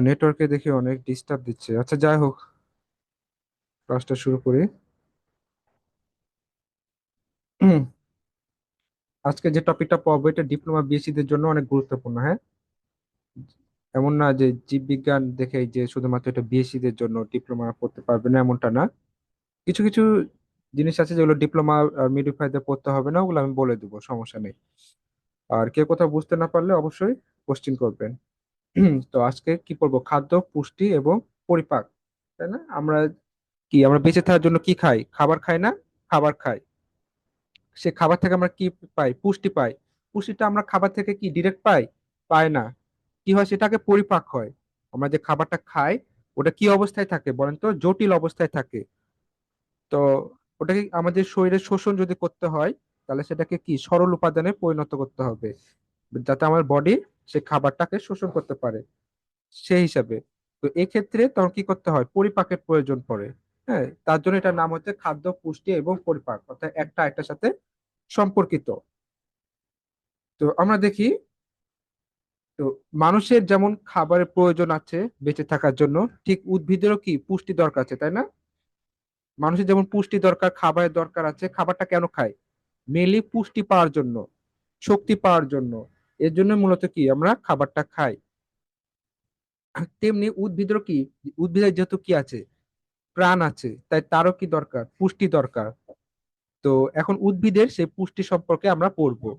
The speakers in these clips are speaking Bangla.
নেটওয়ার্কে দেখি অনেক ডিস্টার্ব দিচ্ছে। আচ্ছা, যাই হোক, ক্লাসটা শুরু করি। হুম, আজকে যে টপিকটা পড়বো এটা ডিপ্লোমা বিএসসি দের জন্য অনেক গুরুত্বপূর্ণ। হ্যাঁ, এমন না যে জীববিজ্ঞান দেখে যে শুধুমাত্র এটা বিএসসি দের জন্য ডিপ্লোমা পড়তে পারবে না, এমনটা না। কিছু কিছু জিনিস আছে যেগুলো ডিপ্লোমা আর মিডিফাইতে পড়তে হবে না, ওগুলো আমি বলে দেবো, সমস্যা নেই। আর কেউ কোথাও বুঝতে না পারলে অবশ্যই কোশ্চিন করবেন। তো আজকে কি পড়বো? খাদ্য, পুষ্টি এবং পরিপাক, তাই না? আমরা বেঁচে থাকার জন্য কি খাই? খাবার খাই না? খাবার খাই। সে খাবার থেকে আমরা কি পাই? পুষ্টি পাই। পুষ্টিটা আমরা খাবার থেকে কি ডিরেক্ট পাই? পাই না। কি হয়? সেটাকে পরিপাক হয়। আমরা যে খাবারটা খাই, ওটা কি অবস্থায় থাকে বলেন তো? জটিল অবস্থায় থাকে। তো ওটাকে আমাদের শরীরে শোষণ যদি করতে হয়, তাহলে সেটাকে কি সরল উপাদানে পরিণত করতে হবে, যাতে আমার বডি সে খাবারটাকে শোষণ করতে পারে সেই হিসাবে। তো এক্ষেত্রে তখন কি করতে হয়? পরিপাকের প্রয়োজন পড়ে। হ্যাঁ, তার জন্য এটার নাম হচ্ছে খাদ্য, পুষ্টি এবং পরিপাক, অর্থাৎ একটা একটার সাথে সম্পর্কিত। তো আমরা দেখি, তো মানুষের যেমন খাবারের প্রয়োজন আছে বেঁচে থাকার জন্য, ঠিক উদ্ভিদেরও কি পুষ্টি দরকার আছে, তাই না? মানুষের যেমন পুষ্টি দরকার, খাবারের দরকার আছে। খাবারটা কেন খায়? মেনলি পুষ্টি পাওয়ার জন্য, শক্তি পাওয়ার জন্য। এর জন্য মূলত কি আমরা খাবারটা খাই। তেমনি উদ্ভিদেরও কি, উদ্ভিদের যেহেতু কি আছে, প্রাণ আছে, তাই তারও কি দরকার? পুষ্টি দরকার। তো এখন উদ্ভিদের সেই পুষ্টি সম্পর্কে আমরা পড়বো,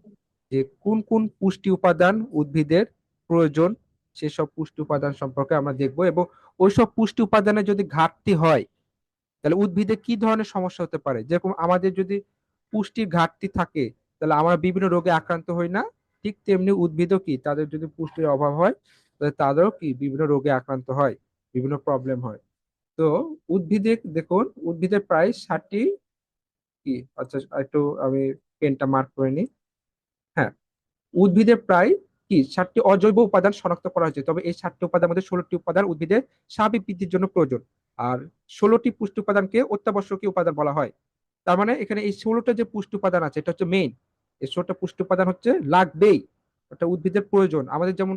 যে কোন কোন পুষ্টি উপাদান উদ্ভিদের প্রয়োজন। সেসব পুষ্টি উপাদান সম্পর্কে আমরা দেখবো, এবং ওইসব পুষ্টি উপাদানের যদি ঘাটতি হয়, তাহলে উদ্ভিদে কি ধরনের সমস্যা হতে পারে। যেরকম আমাদের যদি পুষ্টির ঘাটতি থাকে, তাহলে আমরা বিভিন্ন রোগে আক্রান্ত হই না? ঠিক তেমনি উদ্ভিদও কি, তাদের যদি পুষ্টির অভাব হয়, তাহলে তাদেরও কি বিভিন্ন রোগে আক্রান্ত হয়, বিভিন্ন প্রবলেম হয়। তো উদ্ভিদে দেখুন, উদ্ভিদের প্রায় 60টি কি, আচ্ছা একটু আমি পেনটা মার্ক করে নিই। হ্যাঁ, উদ্ভিদের প্রায় কি 60টি অজৈব উপাদান শনাক্ত করা হয়েছে। তবে এই 60টি উপাদানের মধ্যে 16টি উপাদান উদ্ভিদের স্বাভাবিক বৃদ্ধির জন্য প্রয়োজন, আর 16টি পুষ্টি উপাদানকে অত্যাবশ্যকীয় উপাদান বলা হয়। তার মানে এখানে এই 16টা যে পুষ্টি উপাদান আছে, এটা হচ্ছে মেইন। এই 16টা পুষ্টি উপাদান হচ্ছে লাগবেই, ওটা উদ্ভিদের প্রয়োজন। আমাদের যেমন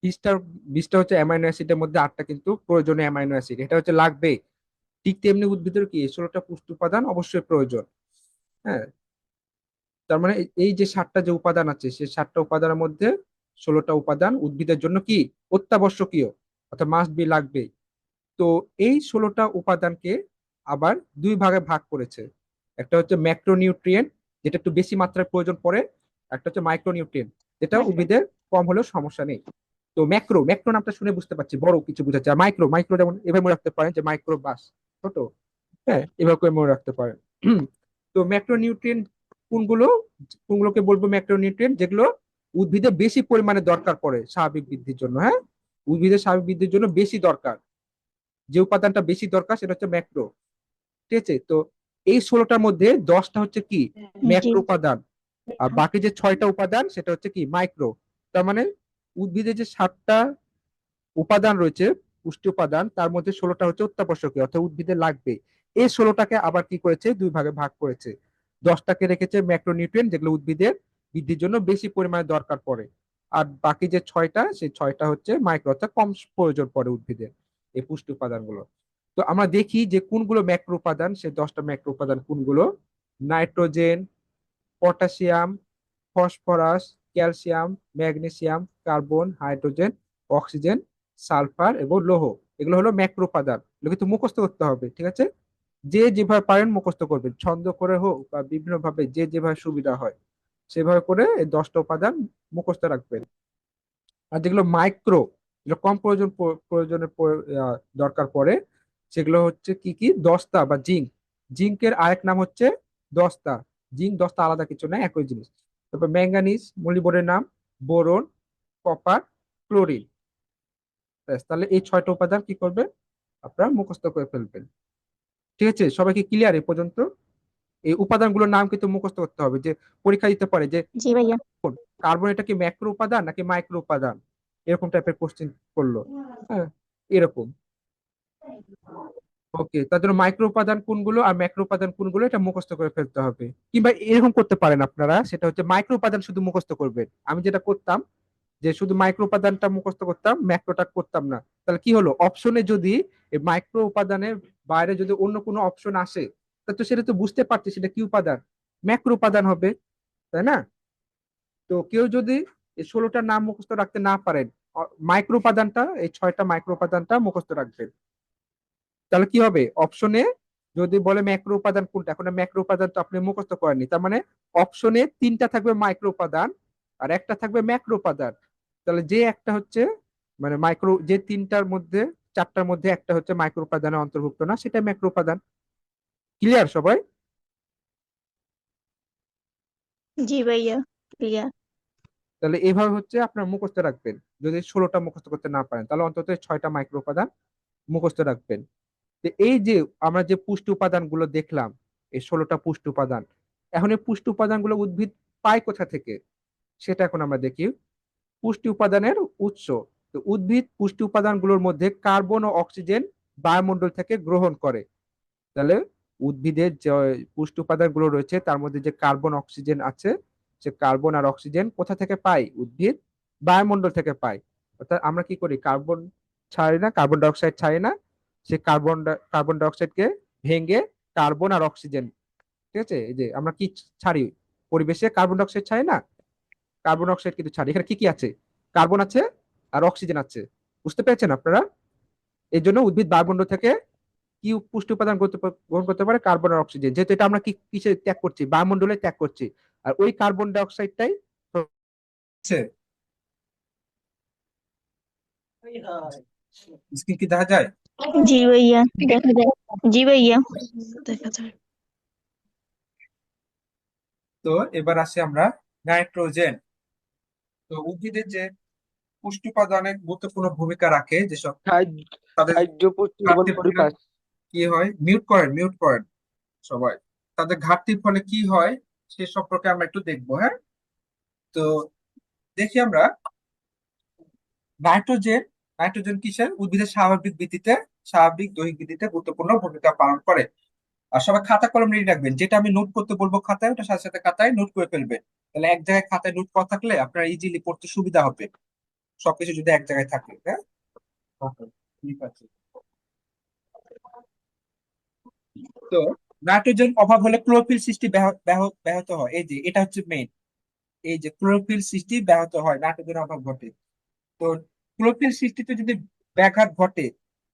20টা 20টা হচ্ছে অ্যামাইনো অ্যাসিডের মধ্যে 8টা কিন্তু প্রয়োজনীয় অ্যামাইনো অ্যাসিড, এটা হচ্ছে লাগবে। ঠিক তেমনি উদ্ভিদের কি এই 16টা পুষ্টি উপাদান অবশ্যই প্রয়োজন। হ্যাঁ, তার মানে এই যে 7টা যে উপাদান আছে, সেই 7টা উপাদানের মধ্যে 16টা উপাদান উদ্ভিদের জন্য কি অত্যাবশ্যকীয়, অর্থাৎ মাস্ট বি, লাগবে। তো এই 16টা উপাদানকে আবার দুই ভাগে ভাগ করেছে। একটা হচ্ছে ম্যাক্রোনিউট্রিয়েন্ট, যেটা একটু বেশি মাত্রায় প্রয়োজন পড়ে। একটা হচ্ছে মাইক্রোনিউট্রিয়েন্ট, যেটা উদ্ভিদের কম হলেও সমস্যা নেই। তো ম্যাক্রো ম্যাক্রো নামটা শুনে বুঝতে পারছি বড় কিছু বোঝাচ্ছে। আর মাইক্রো মাইক্রো যেমন এভাবে মনে রাখতে পারেন যে মাইক্রো বাস, ছোট। হ্যাঁ, এভাবে করে মনে রাখতে পারেন। তো ম্যাক্রোনিউট্রিয়েন্ট কোনগুলো? কোনগুলোকে বলবো ম্যাক্রোনিউট্রিয়েন্ট? যেগুলো উদ্ভিদে বেশি পরিমাণে দরকার পড়ে স্বাভাবিক বৃদ্ধির জন্য। হ্যাঁ, উদ্ভিদের স্বাভাবিক বৃদ্ধির জন্য বেশি দরকার, যে উপাদানটা বেশি দরকার সেটা হচ্ছে ম্যাক্রো। ঠিক আছে? তো এই 16টার মধ্যে 10টা হচ্ছে কি জি। ম্যাক্রো উপাদান, আর বাকি যে 6টা উপাদান সেটা হচ্ছে কি মাইক্রো। তার মানে উদ্ভিদে যে 7টা উপাদান রয়েছে, পুষ্টি উপাদান, তার মধ্যে 16টা হচ্ছে অত্যাবশ্যকীয়, অর্থাৎ উদ্ভিদের লাগবে। এই 16টাকে আবার কি করেছে? দুই ভাগে ভাগ করেছে। 10টাকে রেখেছে ম্যাক্রোনিউট্রিয়েন্ট, যেগুলো উদ্ভিদের বৃদ্ধির জন্য বেশি পরিমাণে দরকার পড়ে। আর বাকি যে 6টা, সেই 6টা হচ্ছে মাইক্রো, অর্থাৎ কম প্রয়োজন পড়ে উদ্ভিদের এই পুষ্টি উপাদানগুলো। তো আমরা দেখি যে কোনগুলো ম্যাক্রো উপাদান। সেই 10টা ম্যাক্রো উপাদান কোনগুলো? Nitrogen, potassium, phosphorus, calcium, magnesium, carbon, hydrogen, oxygen, sulphur এবং লৌহ। এগুলো হলো ম্যাক্রো উপাদান। এগুলো কিন্তু মুখস্থ করতে হবে, ঠিক আছে? যে যেভাবে পারেন মুখস্থ করবেন, ছন্দ করে হোক বা বিভিন্ন ভাবে, যে যেভাবে সুবিধা হয় সেভাবে করে এই 10টা উপাদান মুখস্থ রাখবেন। আর যেগুলো মাইক্রো, যেগুলো কম প্রয়োজনের দরকার পড়ে, সেগুলো হচ্ছে কি কি? দস্তা বা জিঙ্ক। জিঙ্কের আরেক নাম হচ্ছে দস্তা। জিঙ্ক দস্তা আলাদা কিছু না, একই জিনিস। তারপর ম্যাঙ্গানিজ মলিবডের নাম, বোরন, কপার, ক্লোরিন। ব্যাস, তাহলে এই 6টা উপাদান কি করবেন? আপনারা মুখস্থ করে ফেলবেন। ঠিক আছে? সবাইকে ক্লিয়ার এই পর্যন্ত? এই উপাদানগুলোর নাম কিন্তু মুখস্থ করতে হবে, যে পরীক্ষা দিতে পারে যে জি ভাইয়া। কার্বন এটা কি ম্যাক্রো উপাদান নাকি মাইক্রো উপাদান, এরকম টাইপের কোশ্চেন করলো। হ্যাঁ, এরকম। ওকে, তার জন্য মাইক্রো উপাদান কোনগুলো আর ম্যাক্রো উপাদান কোনগুলো এটা মুখস্থ করে ফেলতে হবে। কিংবা এরকম করতে পারেন আপনারা, সেটা হচ্ছে মাইক্রো উপাদান শুধু মুখস্থ করবেন। আমি যেটা করতাম, যে শুধু মাইক্রো উপাদানটা মুখস্থ করতাম, ম্যাক্রোটা করতাম না। তাহলে কি হলো, অপশনে যদি এই মাইক্রো উপাদানের বাইরে যদি অন্য কোনো অপশন আসে, তা তো সেটা তো বুঝতে পারছি সেটা কি উপাদান, ম্যাক্রো উপাদান হবে, তাই না? তো কেউ যদি এই 16টার নাম মুখস্থ রাখতে না পারেন, মাইক্রো উপাদানটা, এই 6টা মাইক্রো উপাদানটা মুখস্থ রাখবেন। তাহলে কি হবে, অপশনে যদি বলে ম্যাক্রো উপাদান কোনটা, এখন ম্যাক্রো উপাদান তো আপনি মুখস্থ করেননি, তার মানে অপশনে 3টা থাকবে মাইক্রো উপাদান আর একটা থাকবে ম্যাক্রো উপাদান। তাহলে যে একটা হচ্ছে মানে মাইক্রো, যে 3টার মধ্যে 4টার মধ্যে একটা হচ্ছে মাইক্রো উপাদানের অন্তর্ভুক্ত না, সেটা ম্যাক্রো উপাদান। ক্লিয়ার সবাই? জি ভাইয়া, ক্লিয়ার। তাহলে এইভাবে হচ্ছে আপনার মুখস্থ রাখবেন। যদি 16টা মুখস্থ করতে না পারেন, তাহলে অন্তত 6টা মাইক্রো উপাদান মুখস্থ রাখবেন। তো এই যে আমরা যে পুষ্টি উপাদানগুলো দেখলাম, এই 16টা পুষ্টি উপাদান, এখন এই পুষ্টি উপাদানগুলো উদ্ভিদ পায় কোথা থেকে, সেটা এখন আমরা দেখি। পুষ্টি উপাদানের উৎস। তো উদ্ভিদ পুষ্টি উপাদানগুলোর মধ্যে কার্বন ও অক্সিজেন বায়ুমণ্ডল থেকে গ্রহণ করে। তাহলে উদ্ভিদের যে পুষ্টি উপাদানগুলো রয়েছে তার মধ্যে যে কার্বন অক্সিজেন আছে, সে কার্বন আর অক্সিজেন কোথা থেকে পাই, উদ্ভিদ বায়ুমণ্ডল থেকে পাই। অর্থাৎ আমরা কি করি, কার্বন ছাড়ি না, কার্বন ডাইঅক্সাইড ছাড়ি না, সে কার্বন ডাইঅক্সাইডকে ভেঙে কার্বন আর অক্সিজেন, ঠিক আছে, এই যে আমরা কি ছাড়ি, পরিবেশে কার্বন ডাইঅক্সাইড ছাড়ি না, কার্বন অক্সাইড কিন্তু ছাড়ি। এখানে কি কি আছে, কার্বন আছে আর অক্সিজেন আছে। বুঝতে পেরেছেন আপনারা? এই জন্য উদ্ভিদ বায়ুমণ্ডল থেকে কি পুষ্টি উপাদান গ্রহণ করতে পারে, কার্বন আর অক্সিজেন, যেহেতু এটা আমরা কি কিসে ত্যাগ করছি, বায়ুমণ্ডলে ত্যাগ করছি। আর ওই কার্বন ডাই অক্সাইডটাই স্ক্রিন কি দেখা যায়? জি ভাইয়া, দেখা যায়। জি ভাইয়া, দেখা যায়। তো এবার আসি আমরা নাইট্রোজেন। তো উদ্ভিদের যে পুষ্টি উপাদানে গুরুত্বপূর্ণ ভূমিকা রাখে যেসব, তাদের খাদ্য পুষ্টি এবং ঘাটতির ফলে পরিপাক। কি হয়, মিউট করেন সবাই। তাদের ঘাটতির ফলে কি হয় সে সম্পর্কে আমরা একটু দেখবো, হ্যাঁ। তো দেখি আমরা নাইট্রোজেন। নাইট্রোজেন কিসের, উদ্ভিদের স্বাভাবিক দৈহিক বৃদ্ধিতে গুরুত্বপূর্ণ ভূমিকা পালন করে। আর সবাই খাতা কলম রেডি রাখবেন, যেটা আমি নোট করতে বলবো খাতায়, ওটা সাথে সাথে খাতায় নোট করে ফেলবেন। তাহলে এক জায়গায় খাতায় নোট করা থাকলে আপনার ইজিলি পড়তে সুবিধা হবে, সবকিছু যদি এক জায়গায় থাকে, হ্যাঁ। Okay, ঠিক আছে। তো নাইট্রোজেন অভাব হলে ক্লোরোফিল সৃষ্টি ব্যাহত হয়, এই যে এটা হচ্ছে মেইন, এই যে ক্লোরোফিল সৃষ্টি ব্যাহত হয়, নাইট্রোজেন অভাব ঘটে। তো ক্লোরোফিল সৃষ্টিতে যদি ব্যাঘাত ঘটে,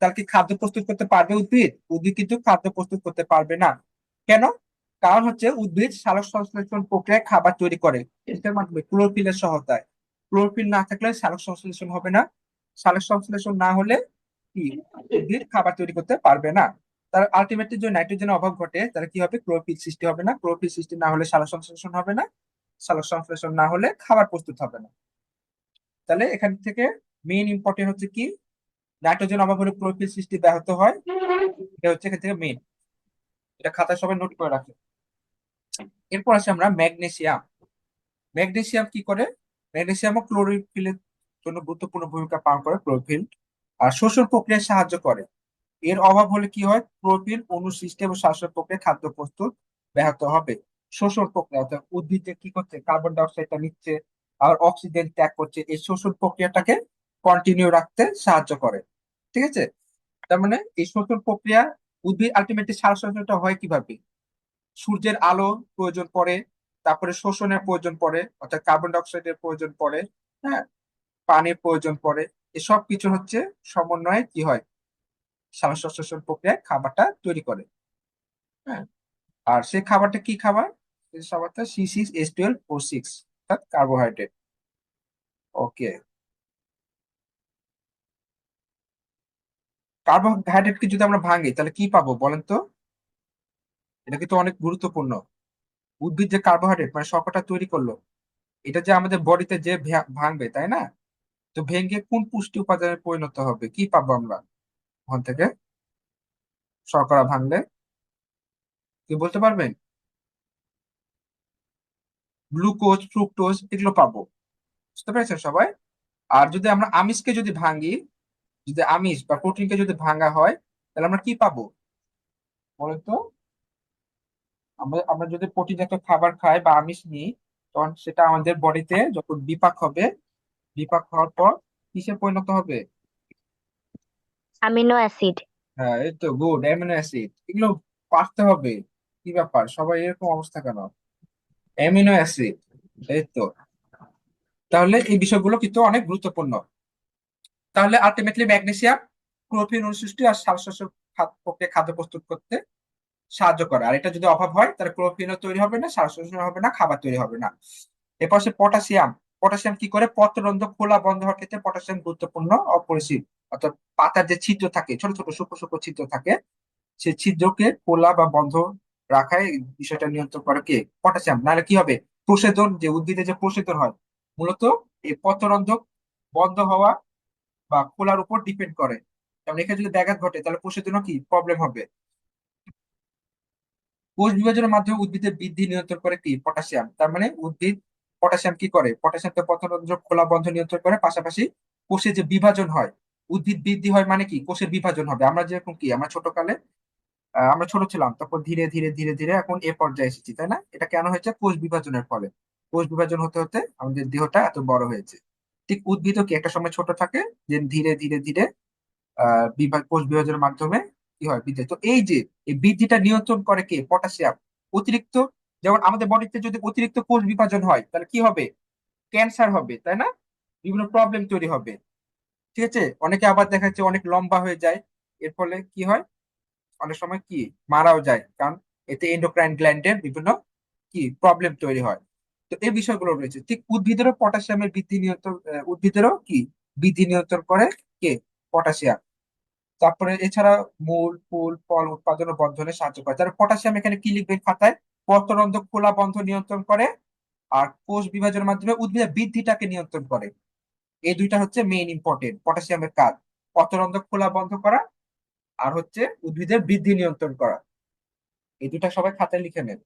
তাহলে কি খাদ্য প্রস্তুত করতে পারবে উদ্ভিদ? উদ্ভিদ কিন্তু খাদ্য প্রস্তুত করতে পারবে না। কেন? কারণ হচ্ছে উদ্ভিদ সালোক সংশ্লেষণ প্রক্রিয়ায় খাবার তৈরি করে এটার মাধ্যমে ক্লোরোফিলের সহায়তায়। ক্লোরোফিল না থাকলে সালোক সংশ্লেষণ হবে না। সালোক সংশ্লেষণ না হলে কি, উদ্ভিদ খাবার তৈরি করতে পারবে না। তার আলটিমেটলি যদি নাইট্রোজেনের অভাব ঘটে, তাহলে কি হবে, ক্লোরোফিল সৃষ্টি হবে না। ক্লোরোফিল সৃষ্টি না হলে সালোক সংশ্লেষণ হবে না। সালোক সংশ্লেষণ না হলে খাবার প্রস্তুত হবে না। তাহলে এখান থেকে মেইন ইম্পর্টেন্ট হচ্ছে কি, নাইট্রোজেন অভাব হলে ক্লোরোফিল সৃষ্টি ব্যাহত হয়। এটা হচ্ছে এখান থেকে মেইন, এটা খাতায় সবাই নোট করে রাখে। এরপর আসি আমরা ম্যাগনেসিয়াম। ম্যাগনেসিয়াম কি করে, ম্যাগনেসিয়ামও ক্লোরোফিলের জন্য গুরুত্বপূর্ণ ভূমিকা পালন করে। ক্লোরোফিল আর শোষণ প্রক্রিয়ায় সাহায্য করে। এর অভাব হলে কি হয়, ক্লোরোফিল অণু সৃষ্টি এবং শ্বাসের প্রক্রিয়া খাদ্য প্রস্তুত ব্যাহত হবে। শোষণ প্রক্রিয়া, অর্থাৎ উদ্ভিদ যে কি করছে, কার্বন ডাই অক্সাইডটা নিচ্ছে আর অক্সিজেন ত্যাগ করছে, এই শোষণ প্রক্রিয়াটাকে কন্টিনিউ রাখতে সাহায্য করে। ঠিক আছে? তার মানে এই শোষণ প্রক্রিয়া, উদ্ভিদ আলটিমেটলি সার সংশ্লেষণটা হয় কিভাবে, সূর্যের আলো প্রয়োজন পড়ে, তারপরে শোষণের প্রয়োজন পড়ে, অর্থাৎ কার্বন ডাই অক্সাইডের প্রয়োজন পড়ে, হ্যাঁ, পানির প্রয়োজন পড়ে। এসব কিছু হচ্ছে সমন্বয়ে কি হয়, সার সংশ্লেষণ প্রক্রিয়ায় খাবারটা তৈরি করে, হ্যাঁ। আর সেই খাবারটা কি খাবার, সেই খাবারটা C6H12O6, অর্থাৎ কার্বোহাইড্রেট। ওকে, কার্বোহাইড্রেটকে যদি আমরা ভাঙি তাহলে কি পাবো বলেন তো? এটা কিন্তু অনেক গুরুত্বপূর্ণ। উদ্ভিদ যে কার্বোহাইড্রেট মানে শর্করা তৈরি করলো, এটা যে আমাদের বডিতে যে ভাঙবে, তাই না? তো ভেঙে কোন পুষ্টি উপাদানে পরিণত হবে, কি পাবো আমরা ওখান থেকে, শর্করা ভাঙলে কি বলতে পারবেন? গ্লুকোজ, ফ্রুক্টোজ, এগুলো পাবো। বুঝতে পেরেছেন সবাই? আর যদি আমরা আমিষকে যদি ভাঙি, যদি আমিষ বা প্রোটিনকে যদি ভাঙা হয়, তাহলে আমরা কি পাবো বলেন তো? আমরা আমরা যদি প্রোটিন জাতীয় খাবার খাই বা আমিষ নিই, তখন সেটা আমাদের বডিতে যখন বিপাক হবে, বিপাক হওয়ার পর কিসে পরিণত হবে? Amino acid. হ্যাঁ, এই তো গুড, অ্যামিনো অ্যাসিড। এগুলো পারতে হবে। কি ব্যাপার, সবাই এরকম অবস্থা কেন? অ্যামিনো অ্যাসিড, এই তো। তাহলে এই বিষয়গুলো কিন্তু অনেক গুরুত্বপূর্ণ। তাহলে আলটিমেটলি ম্যাগনেসিয়াম ক্লোরোফিল অনুসৃষ্টি আর শ্বাস প্রক্রিয়া খাদ্য প্রস্তুত করতে সাহায্য করে। আর এটা যদি অভাব হয় তাহলে ক্লোরোফিলও তৈরি হবে না, শ্বাস হবে না, খাবার তৈরি হবে না। এরপর সে পটাশিয়াম। পটাশিয়াম কি করে? পত্ররন্ধ্র খোলা বন্ধ হওয়ার ক্ষেত্রে পটাশিয়াম গুরুত্বপূর্ণ, অপরিসীম। অর্থাৎ পাতার যে ছিদ্র থাকে, ছোট ছোট সূক্ষ্ম সূক্ষ্ম ছিদ্র থাকে, সেই ছিদ্রকে খোলা বা বন্ধ রাখায় এই বিষয়টা নিয়ন্ত্রণ করে কে? পটাশিয়াম। নাহলে কি হবে? প্রসেদন, যে উদ্ভিদে যে প্রসেদন হয়, মূলত এই পত্ররন্ধ্র বন্ধ হওয়া বা খোলার উপর ডিপেন্ড করে। কারণ এখানে যদি ব্যাঘাত ঘটে তাহলে প্রসেদনও কি প্রবলেম হবে। কোষ বিভাজনের মাধ্যমে উদ্ভিদের বৃদ্ধি নিয়ন্ত্রণ করে কি? পটাশিয়াম। তার মানে উদ্ভিদ পটাশিয়াম কি করে? পটাশিয়াম তো পত্ররন্ধ্র খোলা বন্ধ নিয়ন্ত্রণ করে, পাশাপাশি কোষে যে বিভাজন হয়, উদ্ভিদ বৃদ্ধি হয় মানে কি? কোষের বিভাজন হবে। আমরা যেরকম কি, আমরা ছোটকালে আমরা ছোট ছিলাম, তারপর ধীরে ধীরে ধীরে ধীরে এখন এ পর্যায়ে এসেছি, তাই না? এটা কেন হয়েছে? কোষ বিভাজনের ফলে। কোষ বিভাজন হতে হতে আমাদের দেহটা এত বড় হয়েছে। ঠিক উদ্ভিদও কি একটা সময় ছোট থাকে, যে ধীরে ধীরে ধীরে কোষ বিভাজনের মাধ্যমে কি হয়? বৃদ্ধি। তো এই যে এই বৃদ্ধিটা নিয়ন্ত্রণ করে কে? পটাশিয়াম। অতিরিক্ত, যেমন আমাদের বডিতে যদি অতিরিক্ত কোষ বিভাজন হয় তাহলে কি হবে? ক্যান্সার হবে, তাই না? বিভিন্ন প্রবলেম তৈরি হবে। ঠিক আছে, অনেকে আবার দেখা যাচ্ছে অনেক লম্বা হয়ে যায়। এর ফলে কি হয়? অনেক সময় কি মারাও যায়, কারণ এতে এন্ডোক্রাইন গ্ল্যান্ডের বিভিন্ন কি প্রবলেম তৈরি হয়। তো এই বিষয়গুলো রয়েছে। ঠিক উদ্ভিদেরও পটাশিয়ামের বৃদ্ধি নিয়ন্ত্রণ, উদ্ভিদেরও কি বৃদ্ধি নিয়ন্ত্রণ করে কে? পটাশিয়াম। তারপরে এছাড়া মূল ফুল ফল উৎপাদন ও বর্ধনে সাহায্য করে। তাহলে পটাশিয়াম এখানে কি লিখবেন খাতায়? পত্ররন্ধ্র খোলা বন্ধ নিয়ন্ত্রণ করে, আর কোষ বিভাজনের মাধ্যমে উদ্ভিদের বৃদ্ধিটাকে নিয়ন্ত্রণ করে। এই দুইটা হচ্ছে মেইন ইম্পর্টেন্ট পটাশিয়ামের কাজ। পত্ররন্ধ্র খোলা বন্ধ করা, আর হচ্ছে উদ্ভিদের বৃদ্ধি নিয়ন্ত্রণ করা। এই দুটা সবাই খাতায় লিখে নেন,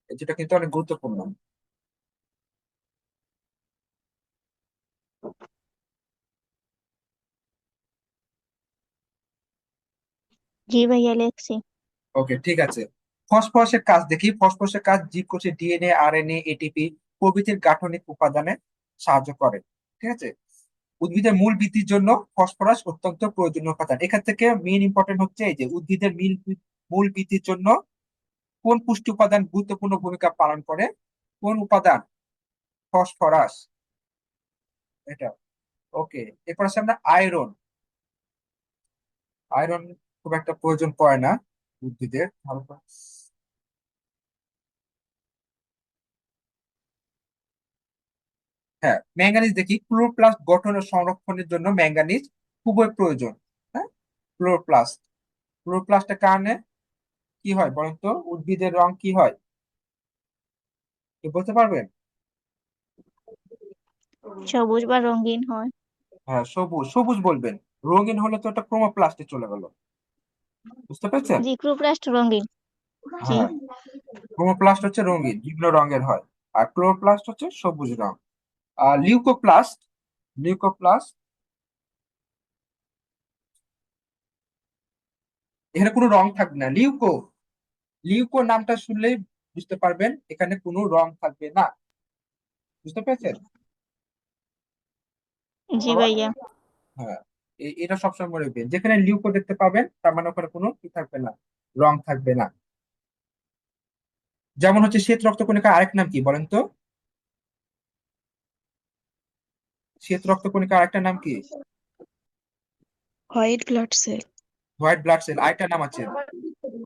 এই দুটা কিন্তু অনেক গুরুত্বপূর্ণ। জি ভাইয়া লিখছি। ওকে, ঠিক আছে। ফসফরাসের কাজ দেখি। ফসফরাসের কাজ জীবকোষের ডিএনএ, আরএনএ, এটিপি প্রভৃতির গাঠনিক উপাদানে সাহায্য করে। ঠিক আছে। উদ্ভিদের মূল বৃদ্ধির জন্য ফসফরাস অত্যন্ত প্রয়োজনীয় উপাদান। এখান থেকে মেইন ইম্পর্টেন্ট হচ্ছে এই যে উদ্ভিদের মূল বৃদ্ধির জন্য কোন পুষ্টি উপাদান গুরুত্বপূর্ণ ভূমিকা পালন করে? কোন উপাদান? ফসফরাস। এটা ওকে। এরপর আছে আমরা আয়রন। আয়রন খুব একটা প্রয়োজন পড়ে না উদ্ভিদের, হালকা। হ্যাঁ, ম্যাঙ্গানিজ দেখি। ক্লোরোপ্লাস্ট গঠন ও সংরক্ষণের জন্য ম্যাঙ্গানিজ খুবই প্রয়োজন। হ্যাঁ, ক্লোরোপ্লাস্ট। ক্লোরোপ্লাস্টের কারণে কি হয় বলেন তো? উদ্ভিদের রং কি হয়? কি বলতে পারবেন? সবুজ বা রঙিন হয়। হ্যাঁ, সবুজ। সবুজ বলবেন। রঙিন হলে তো এটা ক্রোমোপ্লাস্টে চলে গেল। বুঝতে পেরেছেন? জি, ক্লোরোপ্লাস্ট রঙিন। জি। হ্যাঁ, ক্রোমোপ্লাস্ট হচ্ছে রঙিন, বিভিন্ন রঙের হয়। আর ক্লোরোপ্লাস্ট হচ্ছে সবুজ রং। আর লিউকোপ্লাস্ট। লিউকোপ্লাস্ট, এখানে কোনো রং থাকবে না। লিউকো নামটা শুনলেই বুঝতে পারবেন এখানে কোনো রং থাকবে না। বুঝতে পেরেছেন জি সবাই? ভাইয়া। হ্যাঁ, এটা সবসময় মনে রাখবেন, যেখানে লিউকো দেখতে পাবেন তার মানে ওখানে কোনো কি থাকবে না? রং থাকবে না। যেমন হচ্ছে শ্বেত রক্তকণিকার আরেক নাম কি বলেন তো? শ্বেত রক্তকণিকার আরেকটা নাম কি? White blood cell. White blood cell. আরেকটা নাম আছে, মনে করেন।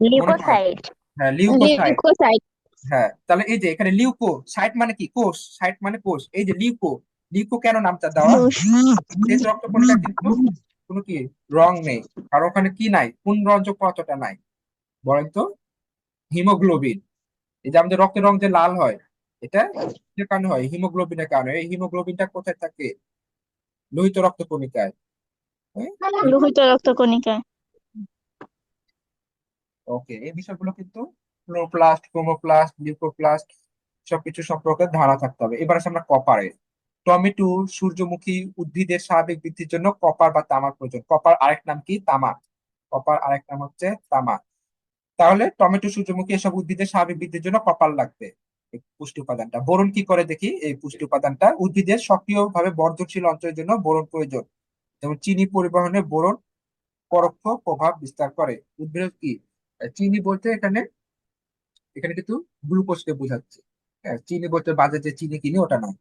লিউকোসাইট। হ্যাঁ, লিউকোসাইট। লিউকোসাইট। হ্যাঁ, তাহলে এই যে এখানে লিউকো সাইট মানে কি? কোষ। সাইট মানে কোষ। এই যে লিউকো, লিউকো কেন নামটা দেওয়া? কোষ। শ্বেত রক্তকণিকা কিন্তু কোনো কি রং নেই। আর ওখানে কি নাই? কোন রঞ্জক পদার্থটা নাই বলেন তো? হিমোগ্লোবিন। এই যে আমাদের রক্তের রং যে লাল হয়, এটা কিসের কারণে হয়? হিমোগ্লোবিনের কারণে। এই হিমোগ্লোবিনটা কোথায় থাকে? লোহিত রক্তকণিকায়। হ্যাঁ? লোহিত রক্তকণিকা। ওকে, এই বিষয়গুলো কিন্তু ক্লোরোপ্লাস্ট, ক্রোমোপ্লাস্ট, লিউকোপ্লাস্ট সবকিছু সম্পর্কে ধারণা থাকতে হবে। এবার আসে আমরা কপারে। টমেটো, সূর্যমুখী উদ্ভিদের স্বাভাবিক বৃদ্ধির জন্য কপার বা তামার প্রয়োজন। কপার আরেক নাম কি? তামা। কপার আরেক নাম হচ্ছে তামা। তাহলে টমেটো, সূর্যমুখী এসব উদ্ভিদের স্বাভাবিক বৃদ্ধির জন্য কপার লাগবে। এই পুষ্টি উপাদানটা। বোরন কি করে দেখি, এই পুষ্টি উপাদানটা উদ্ভিদের সক্রিয়ভাবে বর্ধনশীল অঞ্চলের জন্য বোরন প্রয়োজন। যেমন চিনি পরিবহনে বোরন পরোক্ষ প্রভাব বিস্তার করে। উদ্ভিদ কি, চিনি বলতে এখানে এখানে কিন্তু গ্লুকোজকে বোঝাচ্ছে। হ্যাঁ, চিনি বলতে বাজারে যে চিনি কিনি ওটা নয়।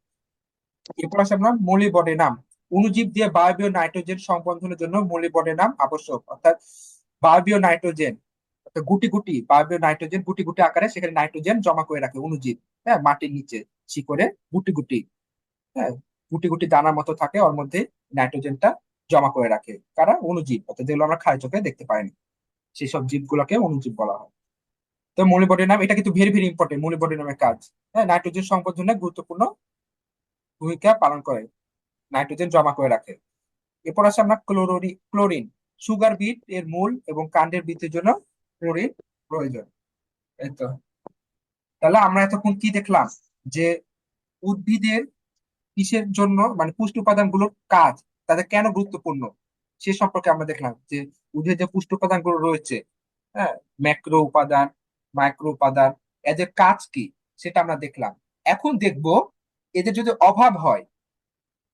এরপর আসে আমরা মোলিবডেনাম। অণুজীব দিয়ে বায়বীয় নাইট্রোজেন সংবন্ধনের জন্য মোলিবডেনাম আবশ্যক। অর্থাৎ বায়বীয় নাইট্রোজেন, অর্থাৎ গুটি গুটি বায়বীয় নাইট্রোজেন গুটি গুটি আকারে সেখানে নাইট্রোজেন জমা করে রাখে অণুজীব। হ্যাঁ, মাটির নিচে শিকড়ে গুটি গুটি, হ্যাঁ, গুটি গুটি দানার মতো থাকে, ওর মধ্যে নাইট্রোজেনটা জমা করে রাখে। কারা? অণুজীব, অর্থাৎ যেগুলো আমরা খাই চোখে দেখতে পাই না, সেই সব জীবগুলোকে অণুজীব বলা হয়। তো মোলিবডেনাম এটা কিন্তু ভেরি ভেরি ইম্পর্টেন্ট, মোলিবডেনামের কাজ। হ্যাঁ, নাইট্রোজেন সংবন্ধনে গুরুত্বপূর্ণ ভূমিকা পালন করে, নাইট্রোজেন জমা করে রাখে। এরপর আসে আমরা ক্লোরিন। সুগার বিট এর মূল এবং কাণ্ডের বৃদ্ধির জন্য ক্লোরিন প্রয়োজন। এই তো, তাহলে আমরা এতক্ষণ কি দেখলাম, যে উদ্ভিদের কিসের জন্য মানে পুষ্টি উপাদানগুলোর কাজ, তাদের কেন গুরুত্বপূর্ণ সে সম্পর্কে আমরা দেখলাম। যে উদ্ভিদের যে পুষ্টি উপাদানগুলো রয়েছে, হ্যাঁ, ম্যাক্রো উপাদান, মাইক্রো উপাদান, এদের কাজ কি সেটা আমরা দেখলাম। এখন দেখব এদের যদি অভাব হয়,